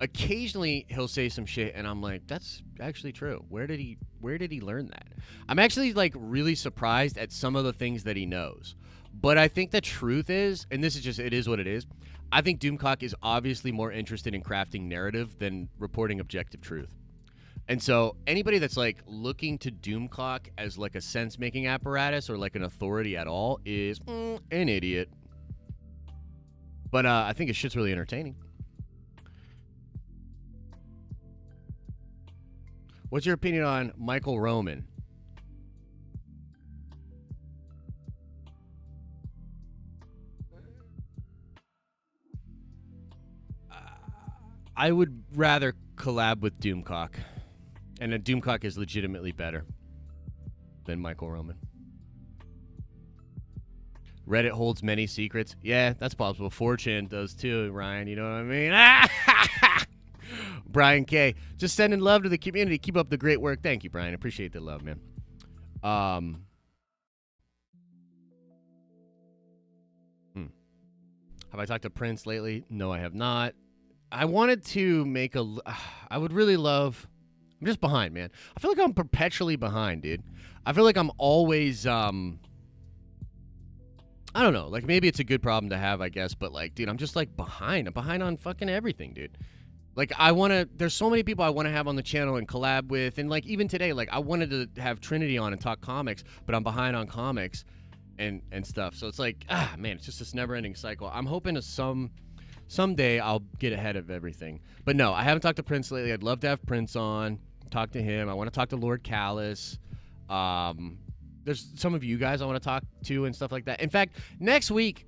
occasionally he'll say some shit, and I'm like, that's actually true. Where did he learn that? I'm actually, like, really surprised at some of the things that he knows. But I think the truth is, and this is just, it is what it is, I think Doomcock is obviously more interested in crafting narrative than reporting objective truth. And so anybody that's like looking to Doomcock as like a sense-making apparatus or like an authority at all is an idiot. But I think his shit's really entertaining. What's your opinion on Michael Roman? I would rather collab with Doomcock. And a Doomcock is legitimately better than Michael Roman. Reddit holds many secrets. Yeah, that's possible. 4chan does too, Ryan. You know what I mean? Brian K. Just sending love to the community. Keep up the great work. Thank you, Brian. Appreciate the love, man. Have I talked to Prince lately? No, I have not. I wanted to make a... I would really love... I'm just behind, man. I feel like I'm perpetually behind, dude. I feel like I'm always... I don't know. Like, maybe it's a good problem to have, I guess. But, like, dude, I'm just, like, behind. I'm behind on fucking everything, dude. Like, I want to... There's so many people I want to have on the channel and collab with. And, like, even today, like, I wanted to have Trinity on and talk comics. But I'm behind on comics and stuff. So it's like, man, it's just this never-ending cycle. I'm hoping to someday I'll get ahead of everything. But no, I haven't talked to Prince lately. I'd love to have Prince on, talk to him. I want to talk to Lord Callus. There's some of you guys I want to talk to and stuff like that. In fact, next week,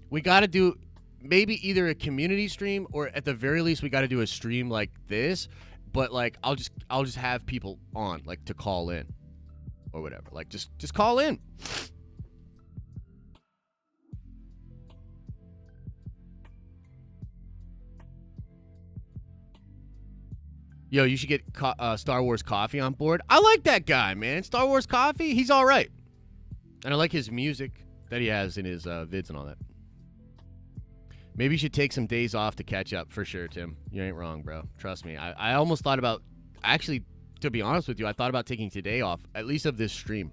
we got to do maybe either a community stream or at the very least, we got to do a stream like this. But like, I'll just have people on, like, to call in or whatever. Like, just call in. Yo, you should get Star Wars Coffee on board. I like that guy, man. Star Wars Coffee, he's all right. And I like his music that he has in his vids and all that. Maybe you should take some days off to catch up for sure, Tim. You ain't wrong, bro. Trust me. I almost thought about, actually, to be honest with you, I thought about taking today off, at least of this stream.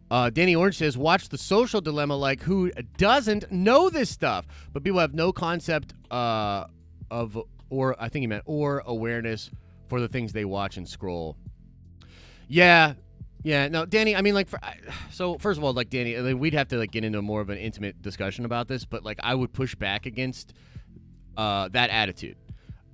Danny Orange says, watch The Social Dilemma. Like, who doesn't know this stuff? But people have no concept of... Or I think he meant or awareness for the things they watch and scroll. Yeah. No, Danny. I mean, like, so first of all, like, Danny, I mean, we'd have to like get into more of an intimate discussion about this, but like, I would push back against that attitude.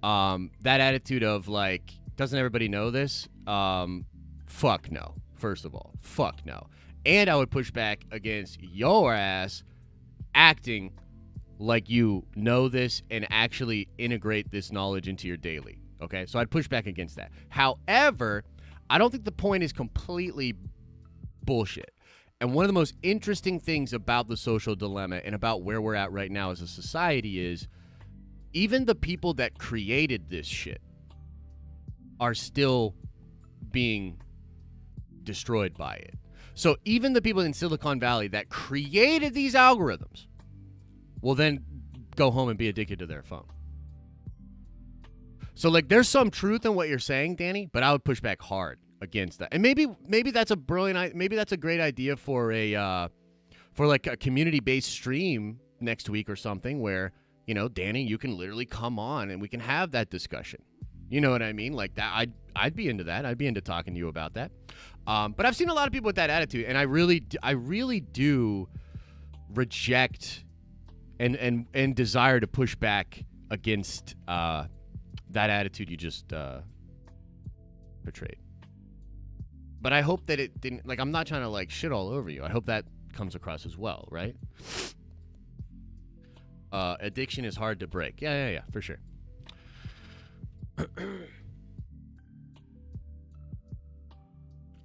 That attitude of like, doesn't everybody know this? Fuck no. First of all, fuck no. And I would push back against your ass acting like you know this and actually integrate this knowledge into your daily, okay? So I'd push back against that. However, I don't think the point is completely bullshit. And one of the most interesting things about The Social Dilemma and about where we're at right now as a society is even the people that created this shit are still being destroyed by it. So even the people in Silicon Valley that created these algorithms will then go home and be addicted to their phone. So, like, there's some truth in what you're saying, Danny, but I would push back hard against that. And maybe that's a brilliant, maybe that's a great idea for for like a community-based stream next week or something where, you know, Danny, you can literally come on and we can have that discussion. You know what I mean? Like that, I'd be into that. I'd be into talking to you about that. But I've seen a lot of people with that attitude, and I really do reject and desire to push back against that attitude you just portrayed. But I hope that it didn't, like, I'm not trying to like shit all over you. I hope that comes across as well, right? Addiction is hard to break. Yeah, for sure.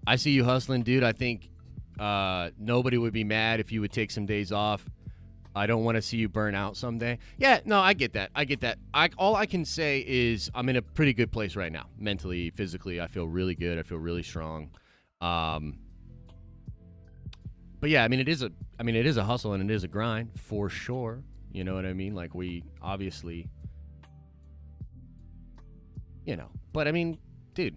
I see you hustling, dude. I think nobody would be mad if you would take some days off. I don't want to see you burn out someday. Yeah, no, I get that. All I can say is I'm in a pretty good place right now. Mentally, physically, I feel really good. I feel really strong. But yeah, I mean, it is a hustle and it is a grind for sure. You know what I mean? Like, we obviously, you know, but I mean, dude,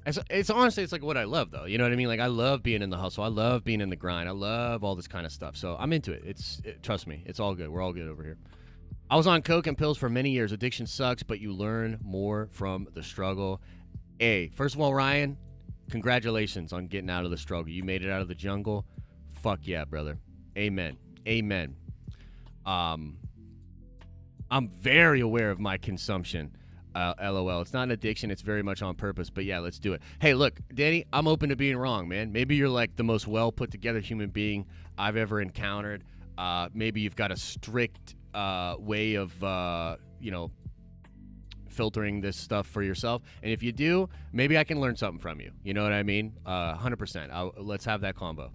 it's honestly, it's like what I love though. You know what I mean? Like, I love being in the hustle. I love being in the grind. I love all this kind of stuff. So I'm into it. Trust me, it's all good. We're all good over here. I was on coke and pills for many years. Addiction sucks, but you learn more from the struggle. Hey, first of all, Ryan, congratulations on getting out of the struggle. You made it out of the jungle. Fuck yeah, brother. Amen. I'm very aware of my consumption. LOL. It's not an addiction. It's very much on purpose. But yeah, let's do it. Hey, look, Danny, I'm open to being wrong, man. Maybe you're like the most well put together human being I've ever encountered. Maybe you've got a strict way of, you know, filtering this stuff for yourself. And if you do, maybe I can learn something from you. You know what I mean? 100%. Let's have that combo.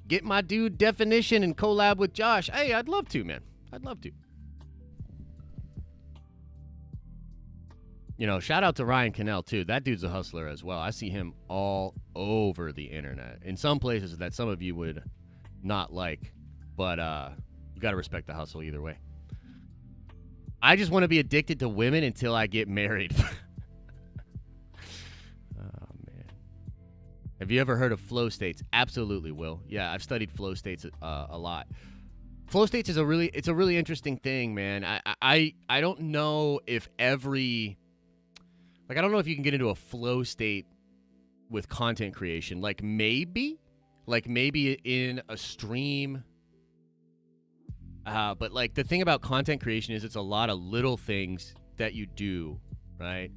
Get my dude Definition and collab with Josh. Hey, I'd love to, man. I'd love to. You know, shout out to Ryan Cannell, too. That dude's a hustler as well. I see him all over the internet. In some places that some of you would not like. But you got to respect the hustle either way. I just want to be addicted to women until I get married. Have you ever heard of flow states? Absolutely, Will. Yeah, I've studied flow states a lot. Flow states is a really interesting thing, man. I don't know if I don't know if you can get into a flow state with content creation. Like maybe in a stream. But like the thing about content creation is it's a lot of little things that you do, right?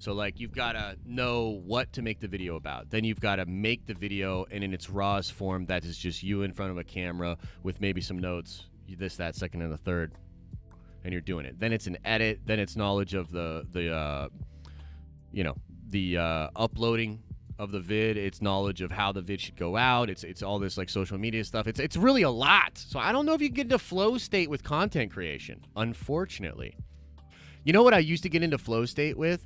So, like, you've got to know what to make the video about. Then you've got to make the video, and in its rawest form, that is just you in front of a camera with maybe some notes, this, that, second, and the third, and you're doing it. Then it's an edit. Then it's knowledge of the uploading of the vid. It's knowledge of how the vid should go out. It's all this, like, social media stuff. It's really a lot. So I don't know if you can get into flow state with content creation, unfortunately. You know what I used to get into flow state with?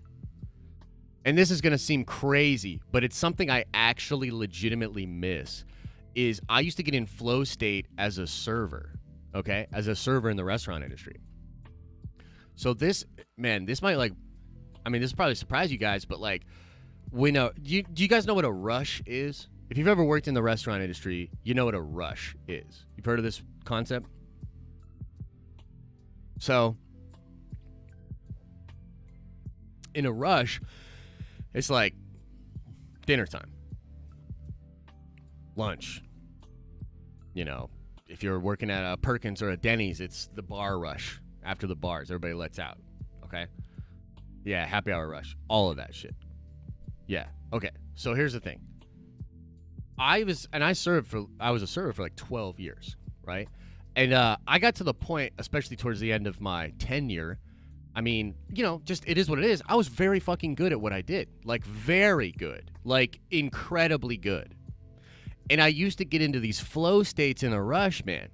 And this is going to seem crazy, but it's something I actually legitimately miss, is I used to get in flow state as a server, okay? As a server in the restaurant industry. So this might, like, I mean, this will probably surprise you guys, but, like, do you guys know what a rush is? If you've ever worked in the restaurant industry, you know what a rush is. You've heard of this concept? So, in a rush, it's like dinner time, lunch. You know, if you're working at a Perkins or a Denny's, it's the bar rush. After the bars, everybody lets out. Okay? Yeah, happy hour rush. All of that shit. Yeah. Okay. So here's the thing. I was a server for like 12 years, right? And I got to the point, especially towards the end of my tenure. I mean, you know, just it is what it is. I was very fucking good at what I did. Like, very good. Like, incredibly good. And I used to get into these flow states in a rush, man,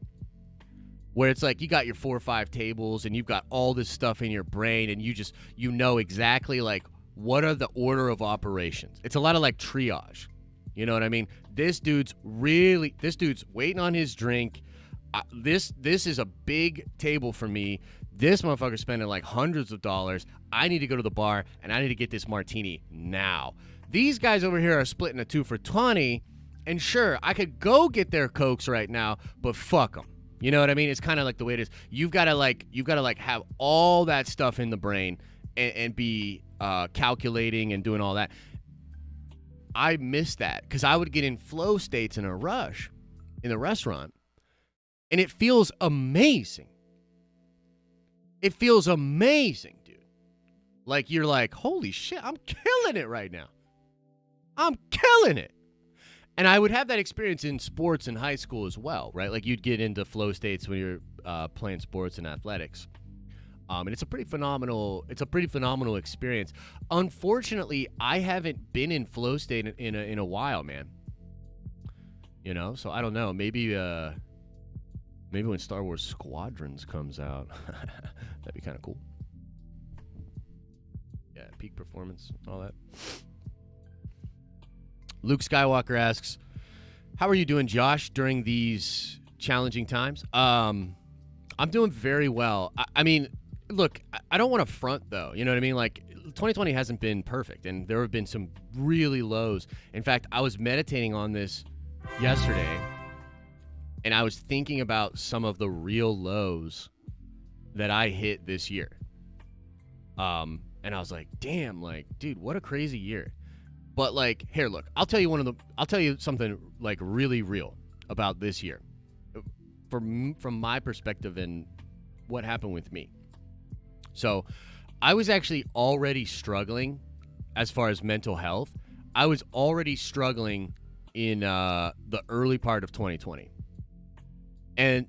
where it's like you got your 4 or 5 tables and you've got all this stuff in your brain and you know exactly, like, what are the order of operations. It's a lot of, like, triage. You know what I mean? This dude's waiting on his drink. This is a big table for me. This motherfucker's spending like hundreds of dollars. I need to go to the bar, and I need to get this martini now. These guys over here are splitting a 2 for $20, And sure, I could go get their cokes right now, but fuck them. You know what I mean? It's kind of like the way it is. You've got to have all that stuff in the brain and be calculating and doing all that. I miss that because I would get in flow states in a rush in the restaurant, and it feels amazing. It feels amazing, dude. Like, you're like, holy shit, I'm killing it right now. I'm killing it. And I would have that experience in sports in high school as well, right? Like, you'd get into flow states when you're playing sports and athletics. And it's a pretty phenomenal experience. Unfortunately, I haven't been in flow state in a while, man. You know, so I don't know. Maybe when Star Wars Squadrons comes out, that'd be kind of cool. Yeah, peak performance, all that. Luke Skywalker asks, "How are you doing, Josh, during these challenging times?" I'm doing very well. I mean, look, I don't want to front, though. You know what I mean? Like, 2020 hasn't been perfect, and there have been some really lows. In fact, I was meditating on this yesterday, and I was thinking about some of the real lows that I hit this year. And I was like, damn, like, dude, what a crazy year. But, like, here, look, I'll tell you something, like, really real about this year from my perspective and what happened with me. So I was actually already struggling as far as mental health. I was already struggling in the early part of 2020. And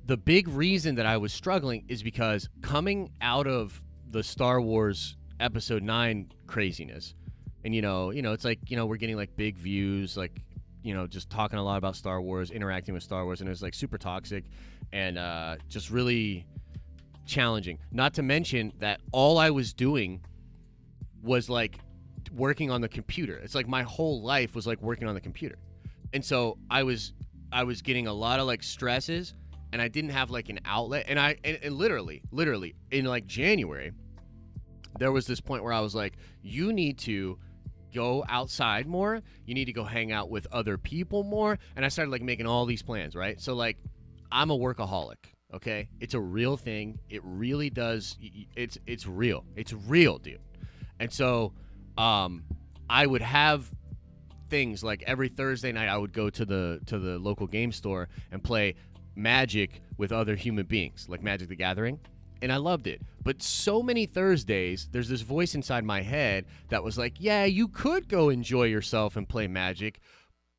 the big reason that I was struggling is because coming out of the Star Wars Episode 9 craziness, and, you know, it's like, we're getting, like, big views, like, just talking a lot about Star Wars, interacting with Star Wars, and it was, like, super toxic and just really challenging. Not to mention that all I was doing was, like, working on the computer. It's like my whole life was, like, working on the computer. And so I was getting a lot of, like, stresses, and I didn't have, like, an outlet. And literally in, like, January, there was this point where I was like, you need to go outside more. You need to go hang out with other people more. And I started, like, making all these plans, right? So, like, I'm a workaholic, okay? It's a real thing. It really does. It's real. It's real, dude. And so I would have things like every Thursday night I would go to the local game store and play Magic with other human beings, like Magic the Gathering. And I loved it. But so many Thursdays, there's this voice inside my head that was like, yeah, you could go enjoy yourself and play Magic,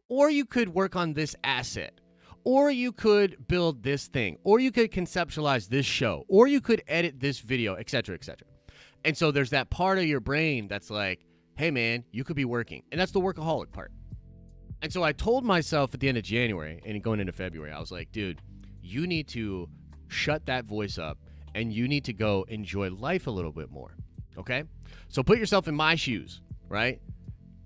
or you could work on this asset, or you could build this thing, or you could conceptualize this show, or you could edit this video, etc., etc. And so there's that part of your brain that's like, hey, man, you could be working. And that's the workaholic part. And so I told myself at the end of January and going into February, I was like, dude, you need to shut that voice up. And you need to go enjoy life a little bit more, okay? So put yourself in my shoes, right?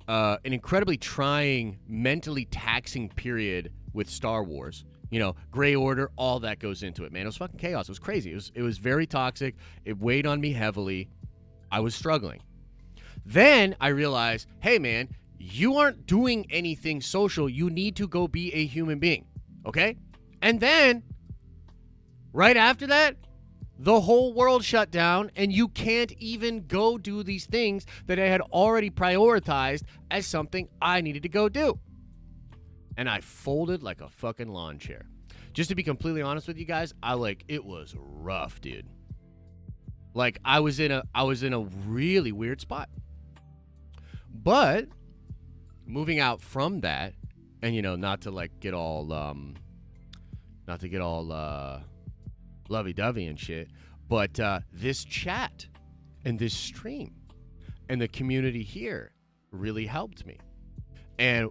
An incredibly trying, mentally taxing period with Star Wars. Gray Order, all that goes into it, man. It was fucking chaos. It was crazy. It was very toxic. It weighed on me heavily. I was struggling. Then I realized, hey, man, you aren't doing anything social. You need to go be a human being, okay? And then, right after that, the whole world shut down, and you can't even go do these things that I had already prioritized as something I needed to go do. And I folded like a fucking lawn chair. Just to be completely honest with you guys, it was rough, dude. Like, I was in a really weird spot. But moving out from that, and not to get all lovey-dovey and shit, but this chat and this stream and the community here really helped me. And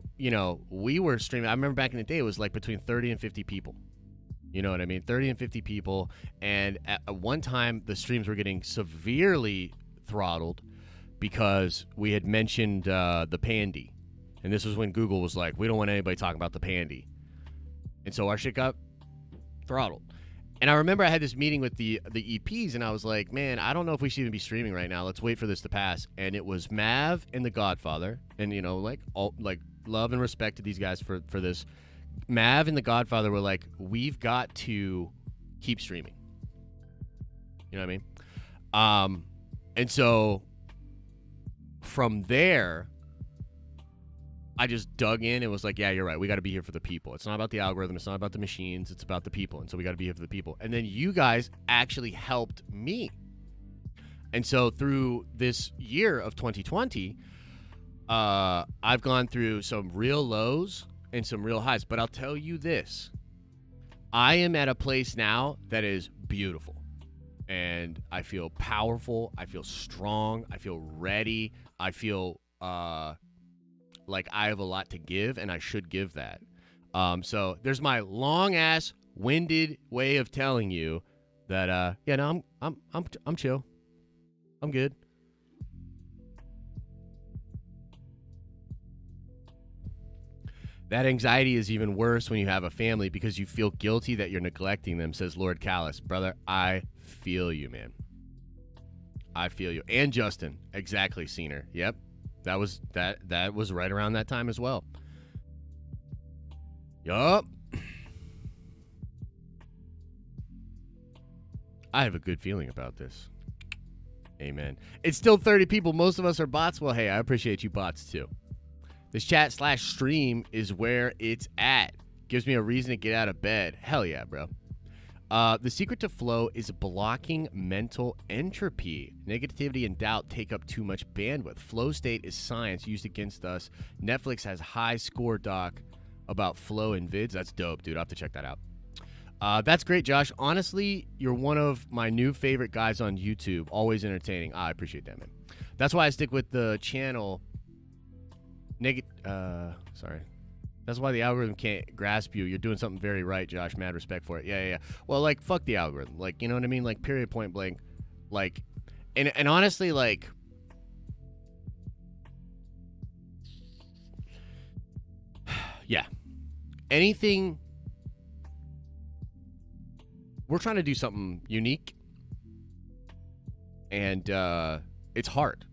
we were streaming. I remember back in the day, it was like between 30 and 50 people. You know what I mean? 30 and 50 people. And at one time, the streams were getting severely throttled because we had mentioned the pandy. And this was when Google was like, we don't want anybody talking about the pandy. And so our shit got throttled. And I remember I had this meeting with the EPs, and I was like, man, I don't know if we should even be streaming right now. Let's wait for this to pass. And it was Mav and The Godfather, and love and respect to these guys for this. Mav and The Godfather were like, we've got to keep streaming. You know what I mean? And so from there, I just dug in and was like, yeah, you're right. We got to be here for the people. It's not about the algorithm. It's not about the machines. It's about the people. And so we got to be here for the people. And then you guys actually helped me. And so through this year of 2020, I've gone through some real lows and some real highs. But I'll tell you this. I am at a place now that is beautiful. And I feel powerful. I feel strong. I feel ready. I feel like I have a lot to give, and I should give that. So there's my long-ass, winded way of telling you that, yeah, no, I'm chill. I'm good. That anxiety is even worse when you have a family because you feel guilty that you're neglecting them, says Lord Callis. Brother, I feel you, man. I feel you. And Justin, exactly, Senior. Yep. That was right around that time as well. Yup. I have a good feeling about this. Amen. It's still 30 people. Most of us are bots. Well, hey, I appreciate you bots too. This chat/stream is where it's at. Gives me a reason to get out of bed. Hell yeah, bro. The secret to flow is blocking mental entropy. Negativity and doubt take up too much bandwidth. Flow state is science used against us. Netflix has high score doc about flow in vids. That's dope, dude. I'll have to check that out. That's great, Josh. Honestly, you're one of my new favorite guys on YouTube. Always entertaining. I appreciate that, man. That's why I stick with the channel. Sorry. That's why the algorithm can't grasp you. You're doing something very right, Josh. Mad respect for it. Yeah. Well, like, fuck the algorithm. Like, you know what I mean? Like, period, point blank. Like, and honestly, like, yeah. Anything. We're trying to do something unique. And it's hard.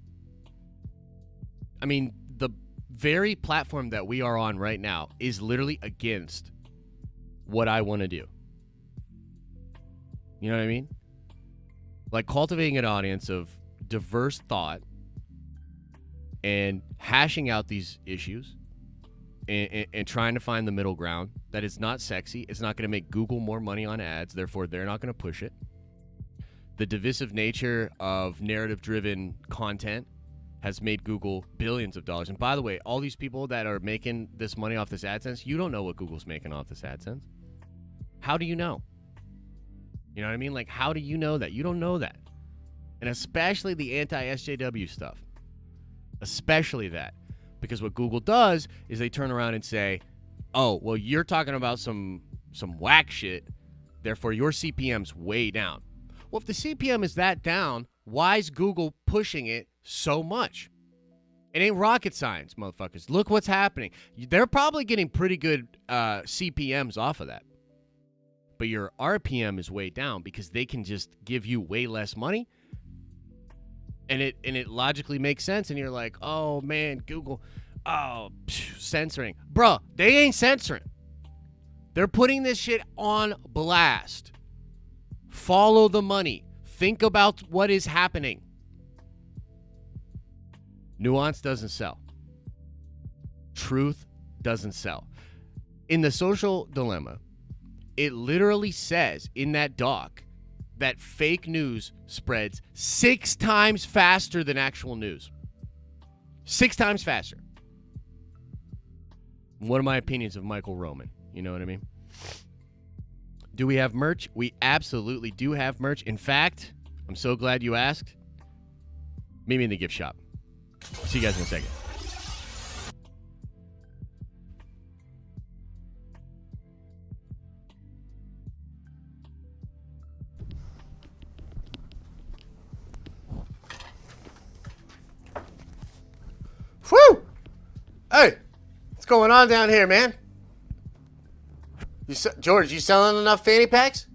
I mean, the very platform that we are on right now is literally against what I want to do. You know what I mean? Like cultivating an audience of diverse thought and hashing out these issues and trying to find the middle ground that is not sexy. It's not going to make Google more money on ads. Therefore, they're not going to push it. The divisive nature of narrative-driven content has made Google billions of dollars. And by the way, all these people that are making this money off this AdSense, you don't know what Google's making off this AdSense. How do you know? You know what I mean? Like, how do you know that? You don't know that. And especially the anti-SJW stuff. Especially that. Because what Google does is they turn around and say, oh, well, you're talking about some whack shit, therefore your CPM's way down. Well, if the CPM is that down, why is Google pushing it so much? It ain't rocket science, motherfuckers. Look what's happening. They're probably getting pretty good CPMs off of that. But your RPM is way down because they can just give you way less money. And it logically makes sense. And you're like, oh, man, Google, censoring. Bruh, they ain't censoring. They're putting this shit on blast. Follow the money. Think about what is happening. Nuance doesn't sell. Truth doesn't sell. In The Social Dilemma, it literally says in that doc that fake news spreads 6 times faster than actual news. 6 times faster. One of my opinions of Michael Roman. You know what I mean? Do we have merch? We absolutely do have merch. In fact, I'm so glad you asked. Meet me in the gift shop. See you guys in a second. Whew! Hey, what's going on down here, man? George, you selling enough fanny packs?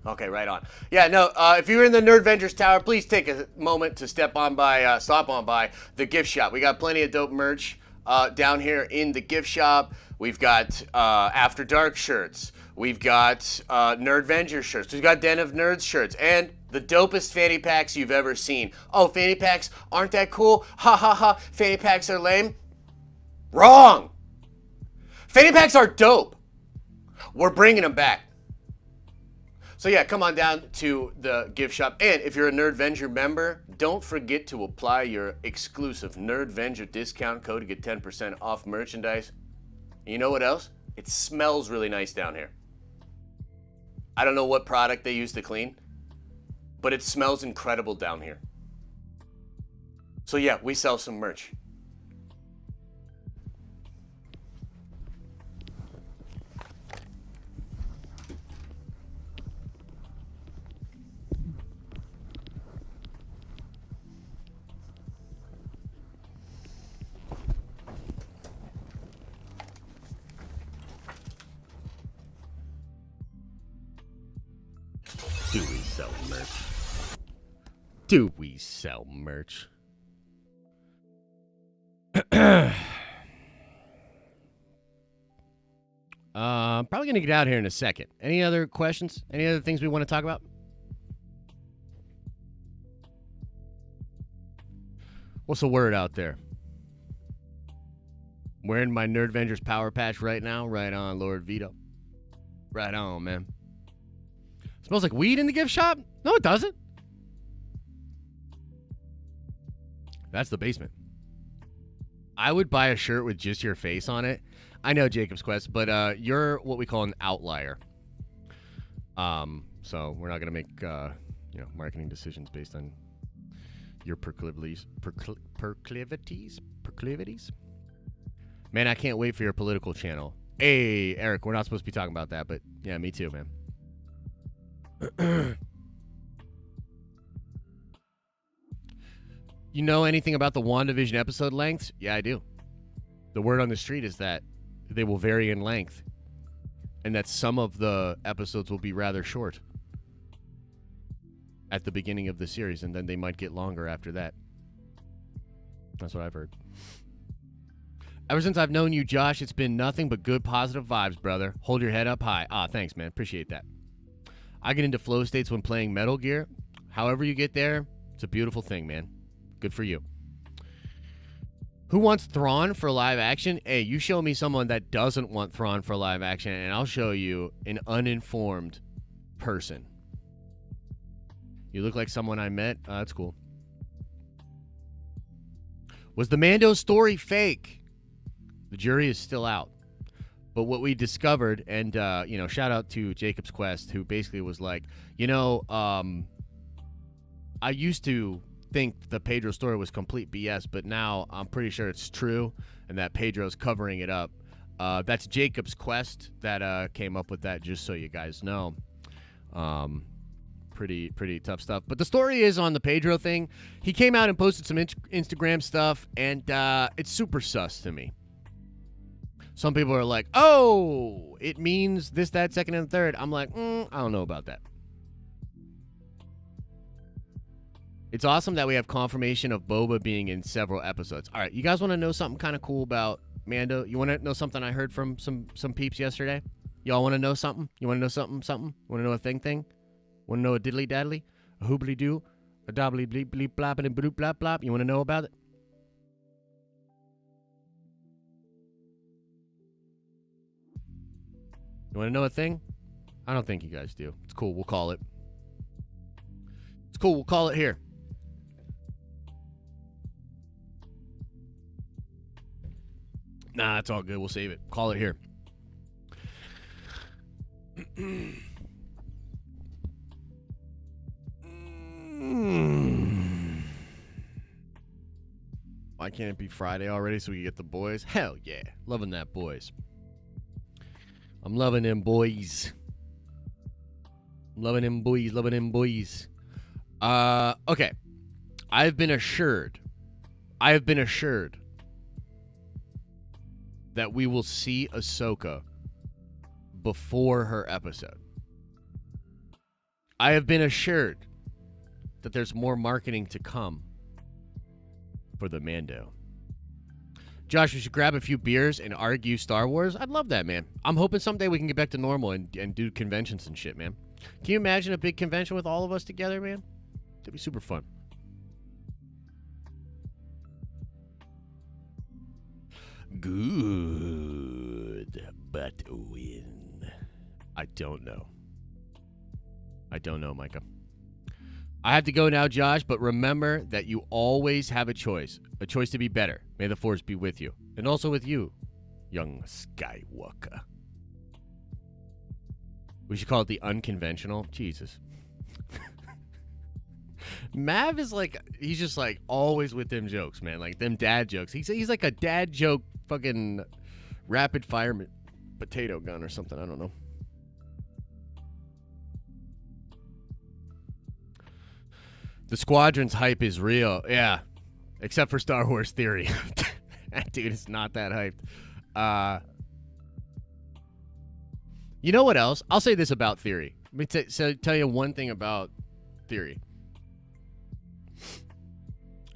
Okay, right on. Yeah, no, if you're in the Nerd Vengers Tower, please take a moment to stop on by the gift shop. We got plenty of dope merch. down here in the gift shop. We've got After Dark shirts. We've got Nerdvenger shirts. We've got Den of Nerds shirts. And the dopest fanny packs you've ever seen. Oh, fanny packs aren't that cool? Ha ha ha. Fanny packs are lame. Wrong. Fanny packs are dope. We're bringing them back. So yeah, come on down to the gift shop. And if you're a Nerdvenger member, don't forget to apply your exclusive Nerdvenger discount code to get 10% off merchandise. You know what else? It smells really nice down here. I don't know what product they use to clean, but it smells incredible down here. So yeah, we sell some merch. Do we sell merch? Do we sell merch? Probably gonna get out here in a second. Any other questions? Any other things we want to talk about? What's the word out there? Wearing my Nerdvengers power patch right now. Right on, Lord Vito. Right on, man. Smells like weed in the gift shop? No, it doesn't. That's the basement. I would buy a shirt with just your face on it. I know, Jacob's Quest, but you're what we call an outlier. So we're not gonna make marketing decisions based on your proclivities. Man, I can't wait for your political channel. Hey, Eric, we're not supposed to be talking about that, but yeah, me too, man. You know anything about the WandaVision episode lengths? Yeah, I do. The word on the street is that they will vary in length, and that some of the episodes will be rather short at the beginning of the series, and then they might get longer after that. That's what I've heard. Ever since I've known you, Josh, it's been nothing but good positive vibes, brother. Hold your head up high. Ah, thanks, man. Appreciate that. I get into flow states when playing Metal Gear. However you get there, it's a beautiful thing, man. Good for you. Who wants Thrawn for live action? Hey, you show me someone that doesn't want Thrawn for live action, and I'll show you an uninformed person. You look like someone I met. That's cool. Was the Mando story fake? The jury is still out. But what we discovered, and, shout out to Jacob's Quest, who basically was like, I used to think the Pedro story was complete BS, but now I'm pretty sure it's true, and that Pedro's covering it up. That's Jacob's Quest that came up with that, just so you guys know. Pretty tough stuff. But the story is on the Pedro thing. He came out and posted some Instagram stuff, and it's super sus to me. Some people are like, oh, it means this, that, second, and third. I'm like, I don't know about that. It's awesome that we have confirmation of Boba being in several episodes. All right, you guys want to know something kind of cool about Mando? You want to know something I heard from some peeps yesterday? Y'all want to know something? You want to know something? You want to know a thing? Want to know a diddly daddly? A hoobly doo? A dobbly bleep bleep blop and a bloop blop blop? You want to know about it? You want to know a thing? I don't think you guys do. It's cool. We'll call it. It's cool. We'll call it here. Nah, it's all good. We'll save it. Call it here. Why can't it be Friday already so we can get the boys? Hell yeah. Loving that, boys. I'm loving them boys. Loving them boys. Okay. I've been assured that we will see Ahsoka before her episode. I have been assured that there's more marketing to come for the Mando. Josh, we should grab a few beers and argue Star Wars. I'd love that, man. I'm hoping someday we can get back to normal and do conventions and shit, man. Can you imagine a big convention with all of us together, man? That'd be super fun. Good, but when? I don't know. I don't know, Micah. I have to go now, Josh, but remember that you always have a choice to be better. May the Force be with you, and also with you, young Skywalker. We should call it the unconventional. Jesus. Mav is like, he's just like always with them jokes, man. Like them dad jokes. He's like a dad joke fucking rapid fire potato gun or something. I don't know. The Squadron's hype is real. Yeah. Except for Star Wars Theory. That dude is not that hyped. You know what else? I'll say this about Theory. Let me tell you one thing about Theory.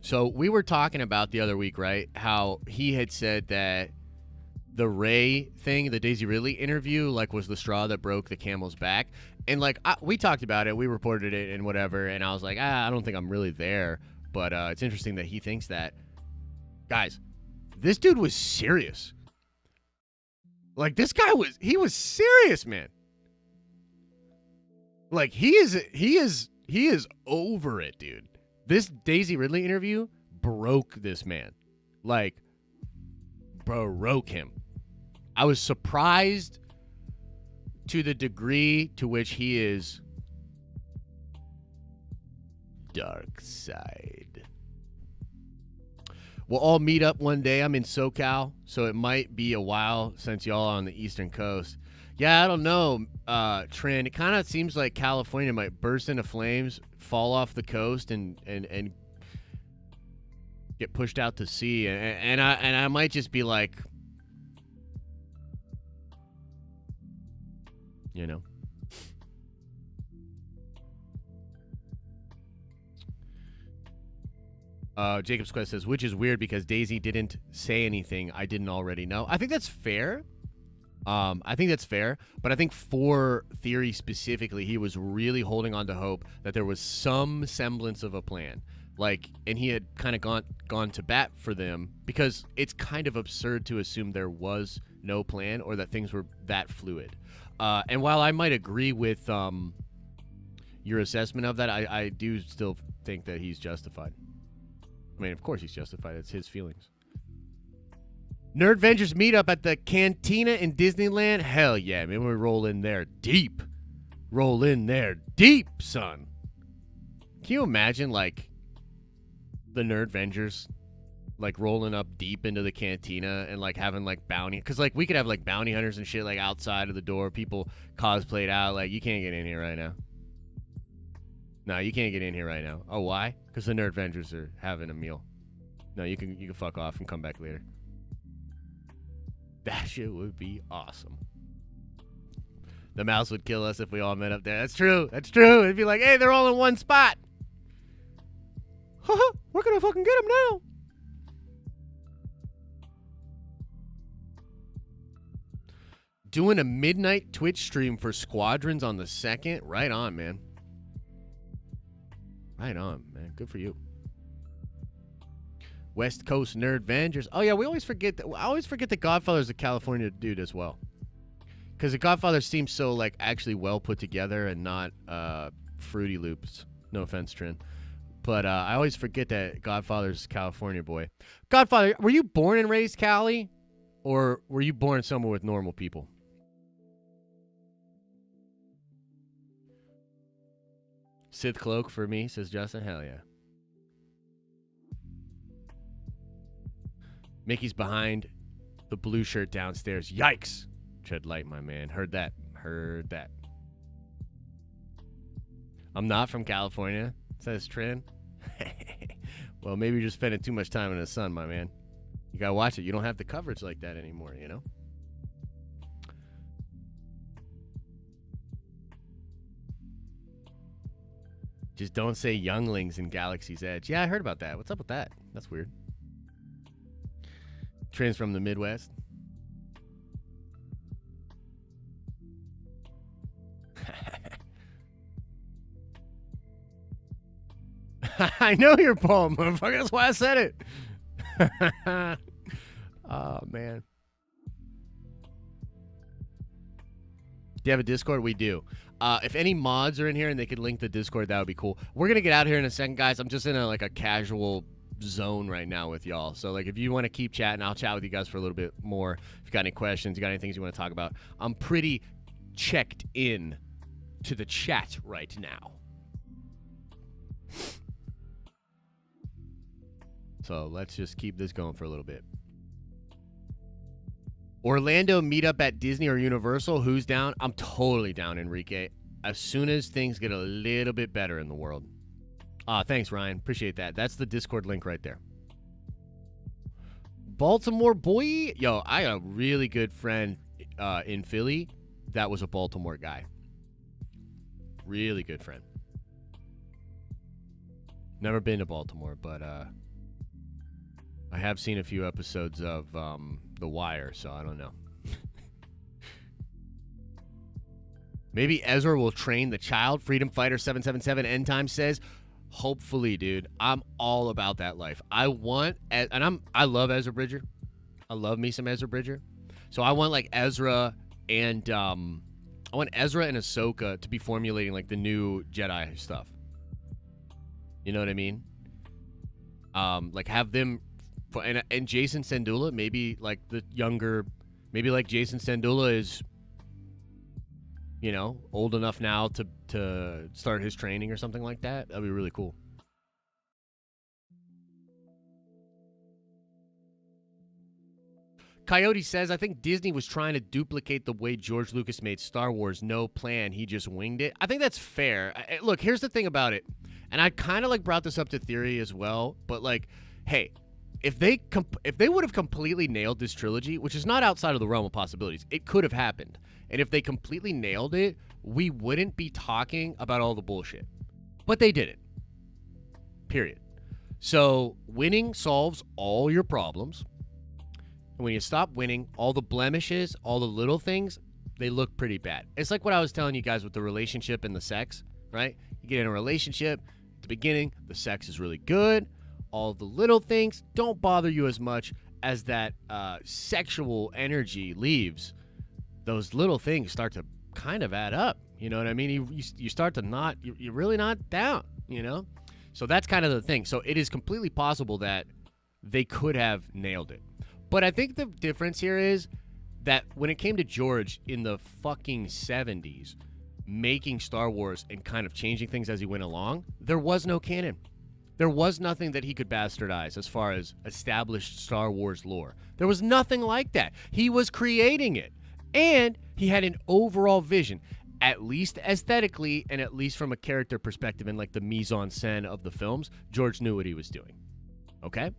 So we were talking about the other week, right? How he had said that the Rey thing, the Daisy Ridley interview, like was the straw that broke the camel's back. And like we talked about it, we reported it and whatever, and I was like, I don't think I'm really there. But it's interesting that he thinks that. Guys, this dude was serious. Like this guy was serious, man. Like he is over it, dude. This Daisy Ridley interview broke this man. Like broke him. I was surprised to the degree to which he is dark side. We'll all meet up one day. I'm in SoCal, so it might be a while since y'all are on the Eastern Coast. Yeah, I don't know, Trin. It kind of seems like California might burst into flames, fall off the coast, and get pushed out to sea. And I might just be like, you know. Jacob's Quest says, which is weird because Daisy didn't say anything I didn't already know. I think that's fair. But I think for Theory specifically, he was really holding on to hope that there was some semblance of a plan. Like, and he had kind of gone to bat for them because it's kind of absurd to assume there was no plan or that things were that fluid. And while I might agree with your assessment of that, I do still think that he's justified. I mean, of course he's justified. It's his feelings. Nerd Vengers meetup at the Cantina in Disneyland? Hell yeah, man. We roll in there deep. Roll in there deep, son. Can you imagine, like, the Nerd Vengers, like, rolling up deep into the Cantina and, like, having, like, bounty? Because, like, we could have, like, bounty hunters and shit, like, outside of the door. People cosplayed out. Like, you can't get in here right now. No, you can't get in here right now. Oh, why? Because the Nerd Vengers are having a meal. No, you can fuck off and come back later. That shit would be awesome. The mouse would kill us if we all met up there. That's true. That's true. It'd be like, hey, they're all in one spot. We're gonna fucking get them now. Doing a midnight Twitch stream for Squadrons on the 2nd? Right on, man. Right on, man. Good for you. West Coast Nerd Vengers. Oh yeah, I always forget that Godfather's a California dude as well. Because the Godfather seems so like actually well put together and not Fruity Loops. No offense, Trin. But I always forget that Godfather's a California boy. Godfather, were you born and raised Cali? Or were you born somewhere with normal people? Sith cloak for me, says Justin. Hell yeah. Mickey's behind the blue shirt downstairs. Yikes. Tread light, my man. Heard that. Heard that. I'm not from California, says Trin. Well, maybe you're just spending too much time in the sun, my man. You gotta watch it. You don't have the coverage like that anymore, you know? Just don't say younglings in Galaxy's Edge. Yeah, I heard about that. What's up with that? That's weird. Trans from the Midwest. I know you're Paul, motherfucker. That's why I said it. Oh, man. Do you have a Discord? We do. If any mods are in here and they could link the Discord, that would be cool. We're going to get out of here in a second, guys. I'm just in a casual zone right now with y'all. So, like, if you want to keep chatting, I'll chat with you guys for a little bit more. If you got any questions, you got any things you want to talk about. I'm pretty checked in to the chat right now. So let's just keep this going for a little bit. Orlando meetup at Disney or Universal. Who's down? I'm totally down, Enrique. As soon as things get a little bit better in the world. Thanks, Ryan. Appreciate that. That's the Discord link right there. Baltimore boy. Yo, I got a really good friend in Philly that was a Baltimore guy. Really good friend. Never been to Baltimore, but I have seen a few episodes of The Wire, so I don't know. Maybe Ezra will train the child. Freedom Fighter 777 End Time says, hopefully, dude. I'm all about that life. I love Ezra Bridger. I love me some Ezra Bridger. So I want Ezra and Ahsoka to be formulating the new Jedi stuff. You know what I mean? Have them. And Jason Sandula, maybe the younger, maybe Jason Sandula is, old enough now to start his training or something like that. That'd be really cool. Coyote says, I think Disney was trying to duplicate the way George Lucas made Star Wars. No plan. He just winged it. I think that's fair. Look, here's the thing about it. And I kind of brought this up to Theory as well. But hey, if they would have completely nailed this trilogy, which is not outside of the realm of possibilities, it could have happened. And if they completely nailed it, we wouldn't be talking about all the bullshit. But they didn't. Period. So winning solves all your problems. And when you stop winning, all the blemishes, all the little things, they look pretty bad. It's like what I was telling you guys with the relationship and the sex, right? You get in a relationship, at the beginning, the sex is really good. All the little things don't bother you as much as that sexual energy leaves. Those little things start to kind of add up. You know what I mean? You start to you're really not down, So that's kind of the thing. So it is completely possible that they could have nailed it. But I think the difference here is that when it came to George in the fucking 70s, making Star Wars and kind of changing things as he went along, there was no canon. There was nothing that he could bastardize as far as established Star Wars lore. There was nothing like that. He was creating it. And he had an overall vision, at least aesthetically and at least from a character perspective and the mise-en-scène of the films. George knew what he was doing. Okay?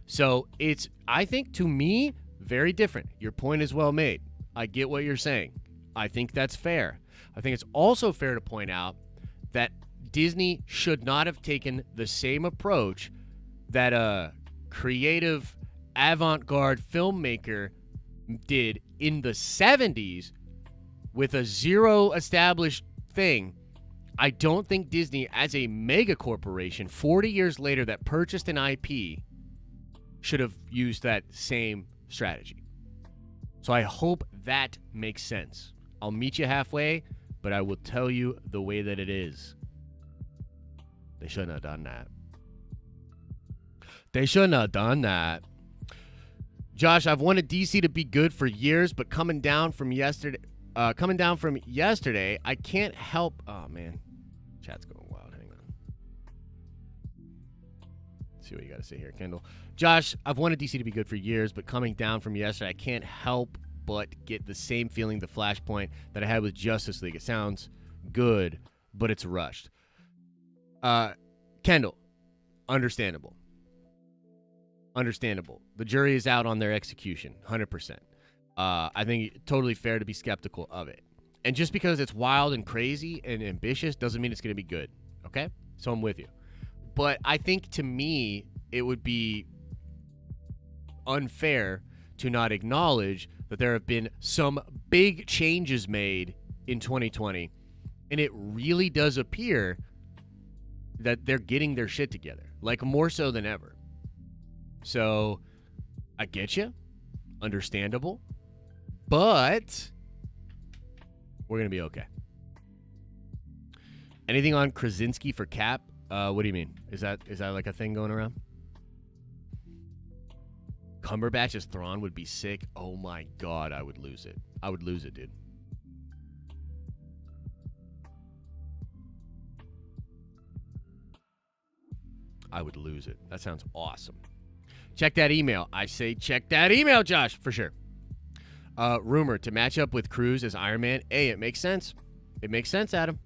So it's, I think, to me, very different. Your point is well made. I get what you're saying. I think that's fair. I think it's also fair to point out that Disney should not have taken the same approach that a creative avant-garde filmmaker did in the 70s with a zero established thing. I don't think Disney, as a mega corporation, 40 years later that purchased an IP, should have used that same strategy. So I hope that makes sense. I'll meet you halfway, but I will tell you the way that it is. They shouldn't have done that. They shouldn't have done that. Josh, I've wanted DC to be good for years, but coming down from yesterday, I can't help. Oh man, chat's going wild. Hang on. Let's see what you got to say here, Kendall. Josh, I've wanted DC to be good for years, but coming down from yesterday, I can't help but get the same feeling, the Flashpoint, that I had with Justice League. It sounds good, but it's rushed. Kendall, understandable. Understandable. The jury is out on their execution, 100%. I think totally fair to be skeptical of it. And just because it's wild and crazy and ambitious doesn't mean it's going to be good, okay? So I'm with you. But I think, to me, it would be unfair to not acknowledge that there have been some big changes made in 2020, and it really does appear that they're getting their shit together, like more so than ever. So I get you, understandable, but we're gonna be okay. Anything on Krasinski for Cap? What do you mean? Is that like a thing going around? Cumberbatch as Thrawn would be sick. Oh my god, I would lose it. I would lose it, dude. I would lose it. That sounds awesome. Check that email. I say check that email, Josh, for sure. Rumor to match up with Cruise as Iron Man. Hey, it makes sense. It makes sense, Adam.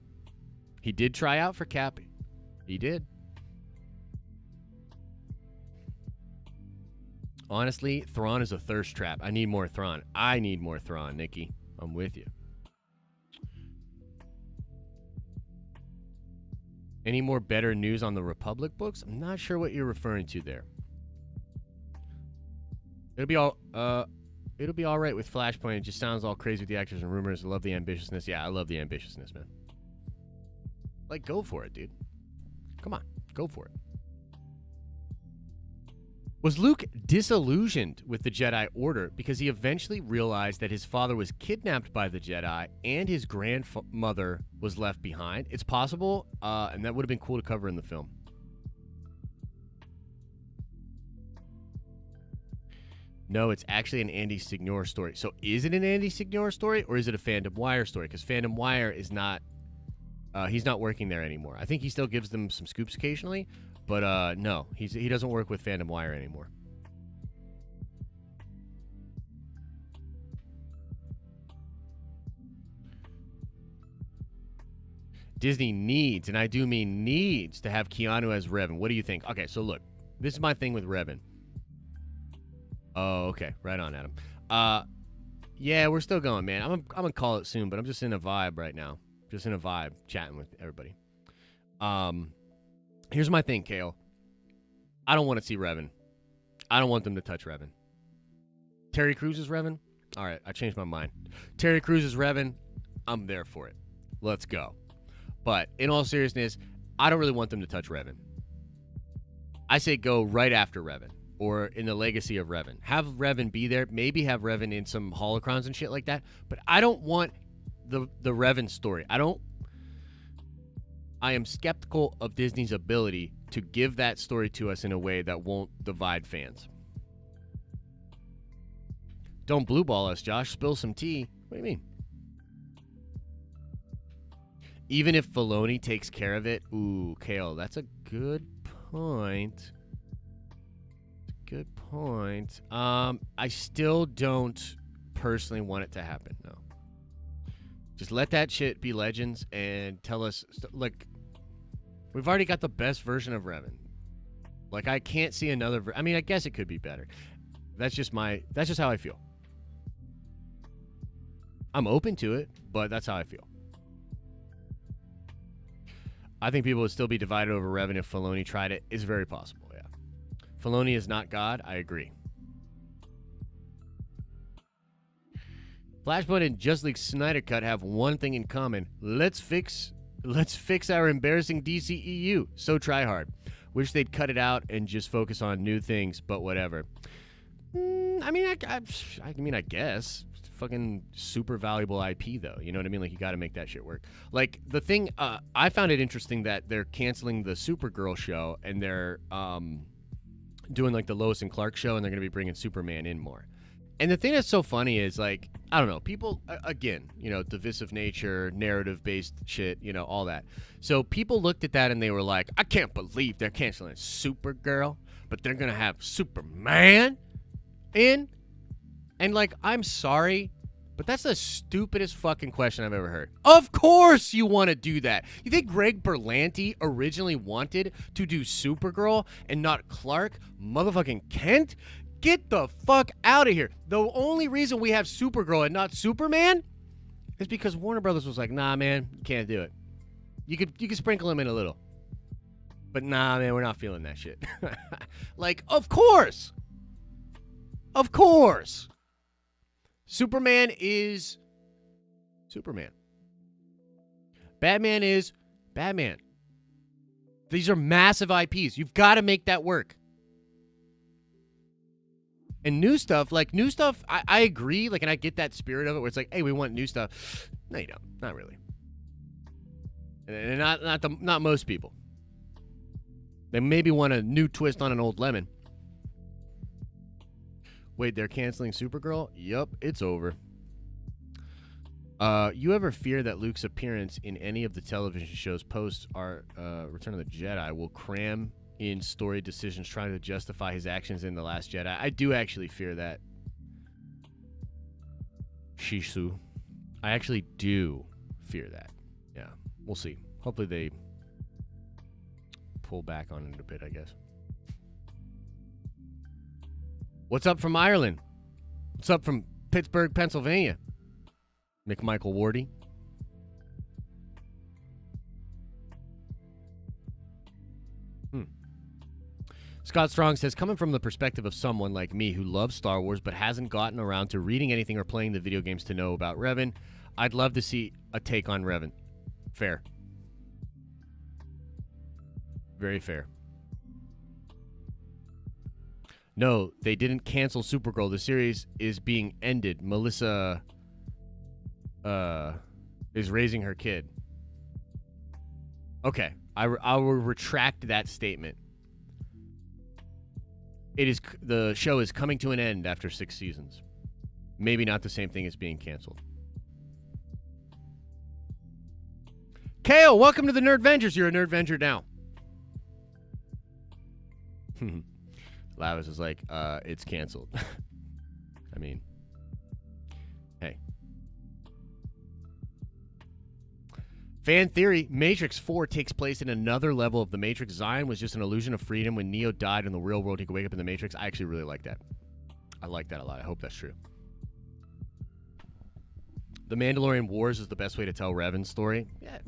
He did try out for Cap. He did. Honestly, Thrawn is a thirst trap. I need more Thrawn. I need more Thrawn, Nikki. I'm with you. Any more better news on the Republic books? I'm not sure what you're referring to there. It'll be all right with Flashpoint. It just sounds all crazy with the actors and rumors. I love the ambitiousness. Yeah, I love the ambitiousness, man. Like, go for it, dude. Come on, go for it. Was Luke disillusioned with the Jedi Order because he eventually realized that his father was kidnapped by the Jedi and his grandmother was left behind? It's possible, and that would have been cool to cover in the film. No, it's actually an Andy Signor story. So is it an Andy Signor story, or is it a Fandom Wire story? Because Fandom Wire is not, he's not working there anymore. I think he still gives them some scoops occasionally, but no, he doesn't work with Fandom Wire anymore. Disney needs, and I do mean needs, to have Keanu as Revan. What do you think? Okay, so look, this is my thing with Revan. Oh, okay. Right on, Adam. Yeah, we're still going, man. I'm gonna call it soon, but I'm just in a vibe right now. Just in a vibe, chatting with everybody. Here's my thing, Kale. I don't want to see Revan. I don't want them to touch Revan. Terry Crews is Revan? All right, I changed my mind. Terry Crews is Revan. I'm there for it. Let's go. But in all seriousness, I don't really want them to touch Revan. I say go right after Revan, or in the legacy of Revan. Have Revan be there. Maybe have Revan in some holocrons and shit like that. But I don't want the Revan story. I am skeptical of Disney's ability to give that story to us in a way that won't divide fans. Don't blue ball us, Josh. Spill some tea. What do you mean? Even if Filoni takes care of it. Ooh, Kale, that's a good point. Good point. I still don't personally want it to happen, no. Just let that shit be Legends and tell us, like, we've already got the best version of Revan. Like, I can't see another, I mean, I guess it could be better. That's just how I feel. I'm open to it, but that's how I feel. I think people would still be divided over Revan if Filoni tried it. It's very possible, yeah. Filoni is not God. I agree. Flashpoint and Just League Snyder Cut have one thing in common. Let's fix our embarrassing DCEU. So try hard. Wish they'd cut it out and just focus on new things, but whatever. I mean, I guess. It's fucking super valuable IP, though. You know what I mean? Like, you got to make that shit work. Like, the thing, I found it interesting that they're canceling the Supergirl show and they're doing, like, the Lois and Clark show, and they're going to be bringing Superman in more. And the thing that's so funny is, like, I don't know, people, again, you know, divisive nature, narrative-based shit, you know, all that. So people looked at that and they were like, I can't believe they're canceling Supergirl, but they're going to have Superman in? And, like, I'm sorry, but that's the stupidest fucking question I've ever heard. Of course you want to do that. You think Greg Berlanti originally wanted to do Supergirl and not Clark motherfucking Kent? Get the fuck out of here. The only reason we have Supergirl and not Superman is because Warner Brothers was like, nah, man, you can't do it. You could sprinkle him in a little. But nah, man, we're not feeling that shit. Like, of course. Of course. Superman is Superman. Batman is Batman. These are massive IPs. You've got to make that work. And new stuff, I agree, and I get that spirit of it where it's like, hey, we want new stuff. No, you don't. Not really. And not most people. They maybe want a new twist on an old lemon. Wait, they're canceling Supergirl? Yup, it's over. You ever fear that Luke's appearance in any of the television shows post our Return of the Jedi will cram in story decisions trying to justify his actions in The Last Jedi? I do actually fear that. Shishu. I actually do fear that. Yeah, we'll see. Hopefully they pull back on it a bit, I guess. What's up from Ireland? What's up from Pittsburgh, Pennsylvania? McMichael Wardy. Scott Strong says, coming from the perspective of someone like me who loves Star Wars but hasn't gotten around to reading anything or playing the video games to know about Revan, I'd love to see a take on Revan. Fair. Very fair. No, they didn't cancel Supergirl. The series is being ended. Melissa is raising her kid. Okay, I will retract that statement. The show is coming to an end after 6 seasons. Maybe not the same thing as being canceled. Kale, welcome to the Nerdvengers. You're a Nerdvenger now. Lavis is like, it's canceled. I mean, hey. Fan theory, Matrix 4 takes place in another level of the Matrix. Zion was just an illusion of freedom. When Neo died in the real world, he could wake up in the Matrix. I actually really like that. I like that a lot. I hope that's true. The Mandalorian Wars is the best way to tell Revan's story. Yeah.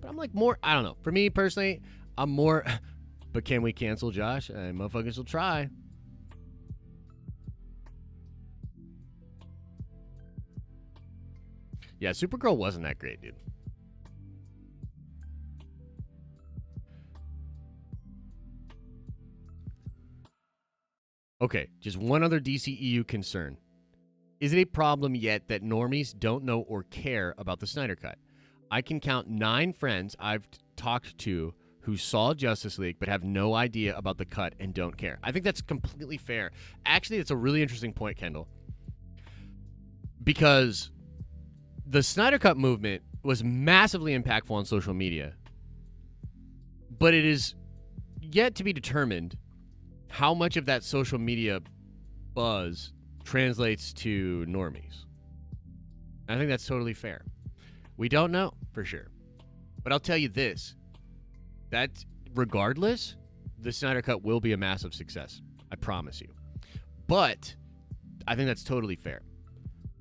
But I'm like more, I don't know. For me personally, I'm more, but can we cancel Josh? Motherfuckers will try. Yeah, Supergirl wasn't that great, dude. Okay, just one other DCEU concern. Is it a problem yet that normies don't know or care about the Snyder Cut? I can count 9 friends I've talked to who saw Justice League but have no idea about the cut and don't care. I think that's completely fair. Actually, it's a really interesting point, Kendall. Because the Snyder Cut movement was massively impactful on social media. But it is yet to be determined how much of that social media buzz translates to normies. I think that's totally fair. We don't know for sure. But I'll tell you this. That regardless, the Snyder Cut will be a massive success. I promise you. But I think that's totally fair.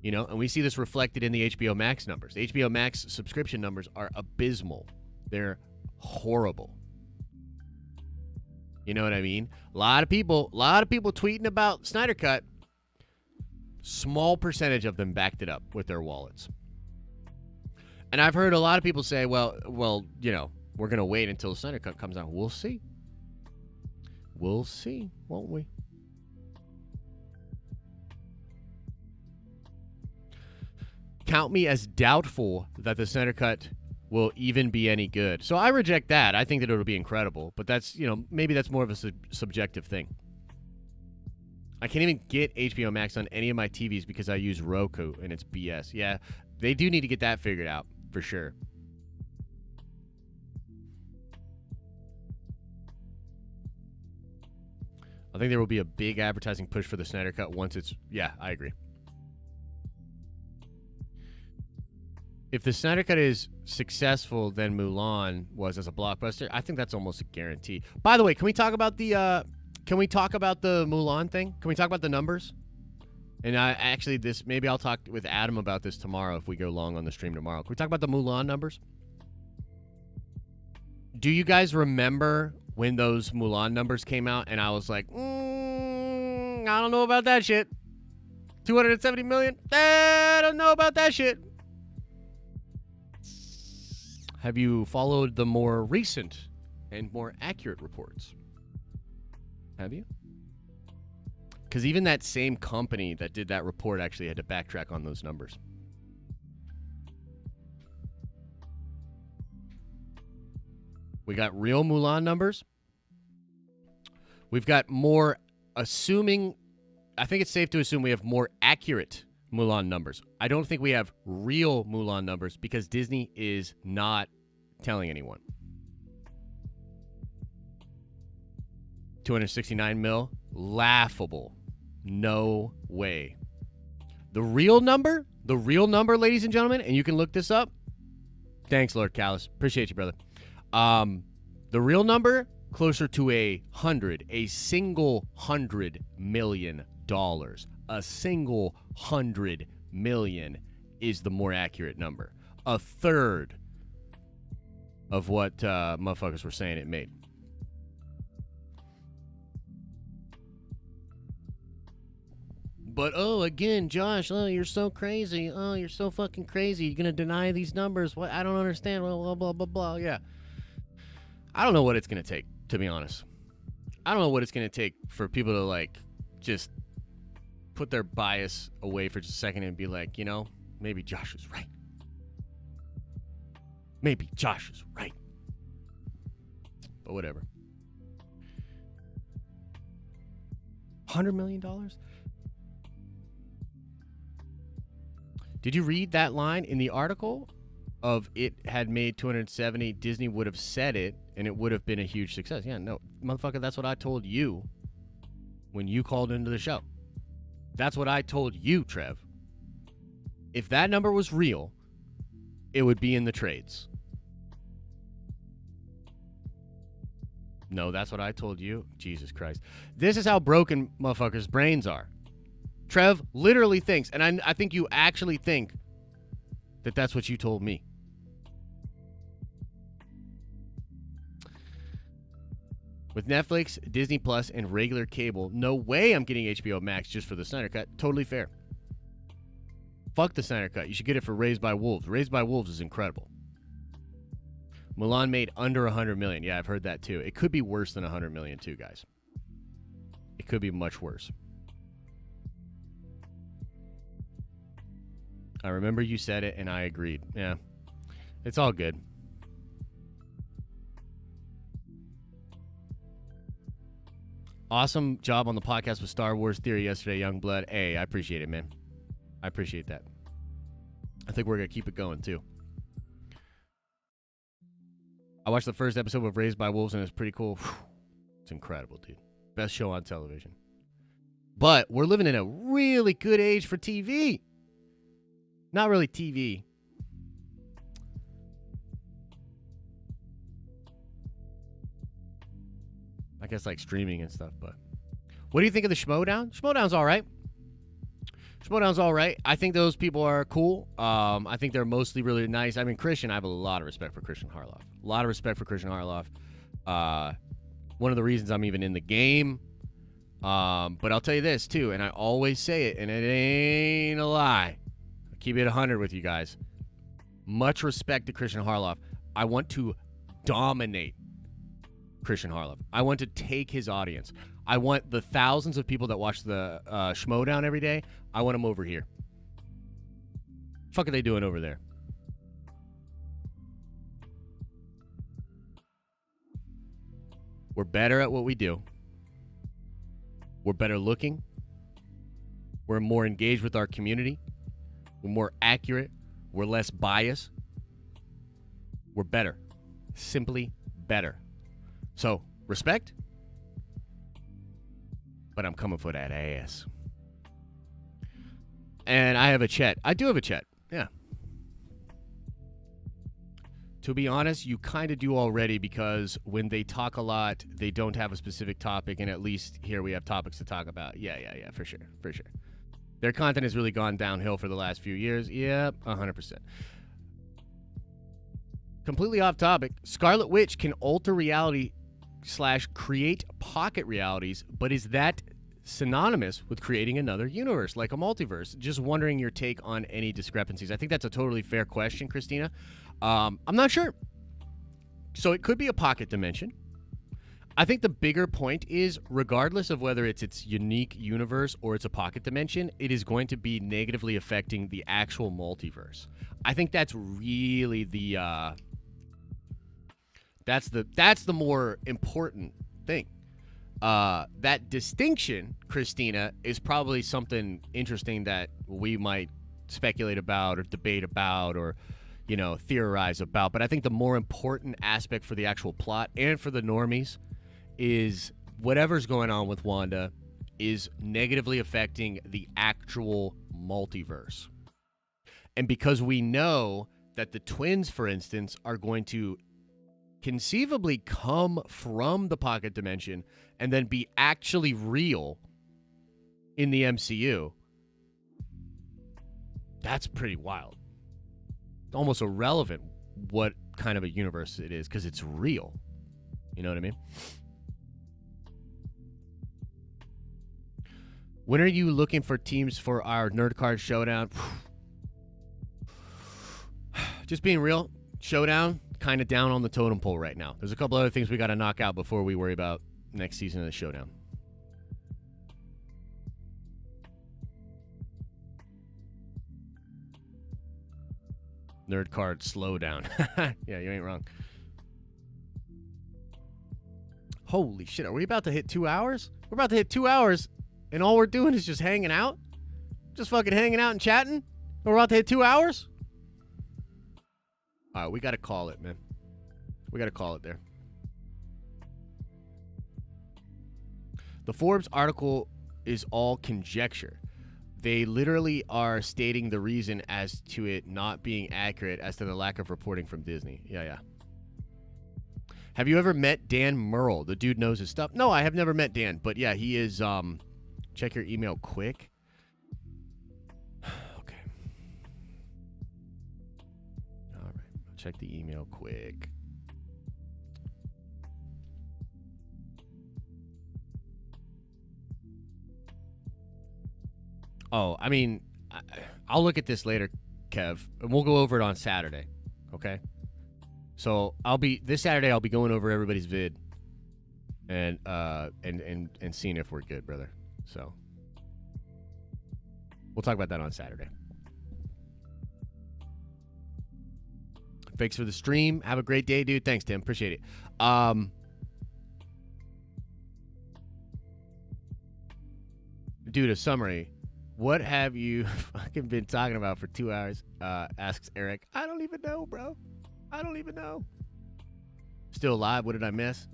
You know, and we see this reflected in the HBO Max numbers. The HBO Max subscription numbers are abysmal. They're horrible. You know what I mean? A lot of people tweeting about Snyder Cut. Small percentage of them backed it up with their wallets. And I've heard a lot of people say, well, you know, we're going to wait until the Snyder Cut comes out. We'll see. We'll see, won't we? Count me as doubtful that the Snyder Cut will even be any good. So I reject that. I think that it'll be incredible. But that's, you know, maybe that's more of a subjective thing. I can't even get HBO Max on any of my TVs because I use Roku and it's BS. Yeah, they do need to get that figured out for sure. I think there will be a big advertising push for the Snyder Cut once it's... Yeah, I agree. If the Snyder Cut is successful than Mulan was as a blockbuster, I think that's almost a guarantee. By the way, can we talk about the Mulan thing? Can we talk about the numbers? And maybe I'll talk with Adam about this tomorrow if we go long on the stream tomorrow. Can we talk about the Mulan numbers? Do you guys remember when those Mulan numbers came out and I was like, I don't know about that shit. 270 million? I don't know about that shit. Have you followed the more recent and more accurate reports? Have you? Because even that same company that did that report actually had to backtrack on those numbers. We got real Mulan numbers. We've got more assuming, I think it's safe to assume we have more accurate Mulan numbers. I don't think we have real Mulan numbers because Disney is not telling anyone. 269 mil, laughable. No way. The real number, ladies and gentlemen, and you can look this up. Thanks, Lord Callus. Appreciate you, brother. The real number, closer to a single $100 million. A single $100 million is the more accurate number. A third of what motherfuckers were saying it made. But, again, Josh, you're so crazy. You're so fucking crazy. You're going to deny these numbers. What? I don't understand. Blah, blah, blah, blah, blah. Yeah. I don't know what it's going to take, to be honest. I don't know what it's going to take for people to, like, just put their bias away for just a second and be like, you know, maybe Josh is right. Maybe Josh is right. But whatever. $100 million? Did you read that line in the article of it had made 270? Disney would have said it, and it would have been a huge success. Yeah, no, motherfucker, that's what I told you when you called into the show. That's what I told you, Trev. If that number was real, it would be in the trades. No, that's what I told you. Jesus Christ. This is how broken motherfuckers' brains are. Trev literally thinks, and I think you actually think that that's what you told me. With Netflix, Disney Plus, and regular cable, no way I'm getting HBO Max just for the Snyder Cut. Totally fair. Fuck the Snyder Cut. You should get it for Raised by Wolves. Raised by Wolves is incredible. Mulan made under 100 million. Yeah, I've heard that too. It could be worse than 100 million too, guys. It could be much worse. I remember you said it, and I agreed. Yeah, it's all good. Awesome job on the podcast with Star Wars Theory yesterday, Youngblood. Hey, I appreciate it, man. I appreciate that. I think we're going to keep it going, too. I watched the first episode of Raised by Wolves, and it's pretty cool. Whew. It's incredible, dude. Best show on television. But we're living in a really good age for TV. Not really TV. I guess like streaming and stuff, but what do you think of the Schmodown? Schmodown's all right. Schmodown's all right. I think those people are cool. I think they're mostly really nice. I mean, Christian, I have a lot of respect for Christian Harloff. A lot of respect for Christian Harloff. One of the reasons I'm even in the game. But I'll tell you this, too, and I always say it, and it ain't a lie. I'll keep it 100 with you guys. Much respect to Christian Harloff. I want to dominate Christian Harloff. I want to take his audience. I want the thousands of people that watch the Schmodown every day. I want them over here. Fuck are they doing over there? We're better at what we do. We're better looking. We're more engaged with our community. We're more accurate. We're less biased. We're better. Simply better. So, respect. But I'm coming for that ass. And I have a chat. I do have a chat. Yeah. To be honest, you kind of do already because when they talk a lot, they don't have a specific topic, and at least here we have topics to talk about. Yeah, for sure. Their content has really gone downhill for the last few years. Yep, 100%. Completely off topic. Scarlet Witch can alter reality / create pocket realities, but is that synonymous with creating another universe, like a multiverse. Just wondering your take on any discrepancies. I think that's a totally fair question, Christina. I'm not sure. So it could be a pocket dimension. I think the bigger point is, regardless of whether it's its unique universe or it's a pocket dimension, it is going to be negatively affecting the actual multiverse. I think that's really the that's the more important thing. That distinction, Christina, is probably something interesting that we might speculate about or debate about or, you know, theorize about. But I think the more important aspect for the actual plot and for the normies is whatever's going on with Wanda is negatively affecting the actual multiverse. And because we know that the twins, for instance, are going to conceivably come from the pocket dimension and then be actually real in the MCU, that's pretty wild. It's almost irrelevant what kind of a universe it is because it's real. You know what I mean? When are you looking for teams for our Nerd Card Showdown? Just being real, Showdown kind of down on the totem pole right now. There's a couple other things we got to knock out before we worry about next season of the Showdown. Nerd Card Slowdown. Yeah, you ain't wrong. Holy shit, are we about to hit 2 hours? We're about to hit 2 hours. And all we're doing is just hanging out? Just fucking hanging out and chatting? And we're about to hit 2 hours? All right, we got to call it, man. We got to call it there. The Forbes article is all conjecture. They literally are stating the reason as to it not being accurate as to the lack of reporting from Disney. Yeah. Have you ever met Dan Murrell? The dude knows his stuff. No, I have never met Dan. But yeah, he is... Check your email quick. Okay. All right. Check the email quick. Oh, I mean, I'll look at this later, Kev, and we'll go over it on Saturday. Okay? So this Saturday I'll be going over everybody's vid and seeing if we're good, brother. So we'll talk about that on Saturday. Thanks for the stream. Have a great day, dude. Thanks, Tim. Appreciate it. Dude, a summary. What have you fucking been talking about for 2 hours? Asks Eric. I don't even know, bro. I don't even know. Still alive. What did I miss?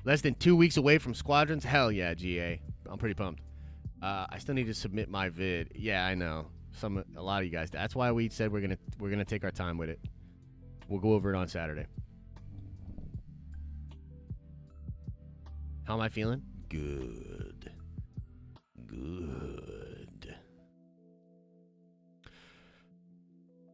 Less than 2 weeks away from Squadrons? Hell yeah, GA. I'm pretty pumped. I still need to submit my vid. Yeah, I know. A lot of you guys. That's why we said we're gonna take our time with it. We'll go over it on Saturday. How am I feeling? Good.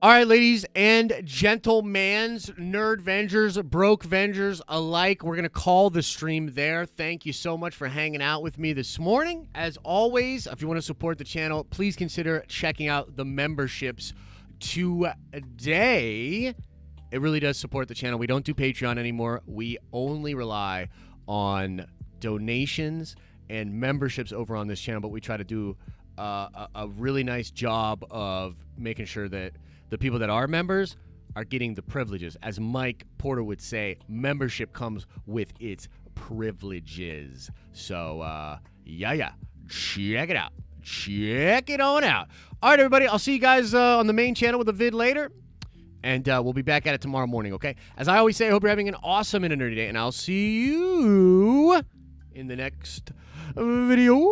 All right, ladies and gentlemen, Nerd Vengers, Broke Vengers alike, we're going to call the stream there. Thank you so much for hanging out with me this morning. As always, if you want to support the channel, please consider checking out the memberships today. It really does support the channel. We don't do Patreon anymore. We only rely on donations and memberships over on this channel, but we try to do a really nice job of making sure that the people that are members are getting the privileges. As Mike Porter would say, membership comes with its privileges. So, yeah. Check it out. Check it on out. All right, everybody. I'll see you guys on the main channel with a vid later. And we'll be back at it tomorrow morning, okay? As I always say, I hope you're having an awesome and a nerdy day. And I'll see you in the next video.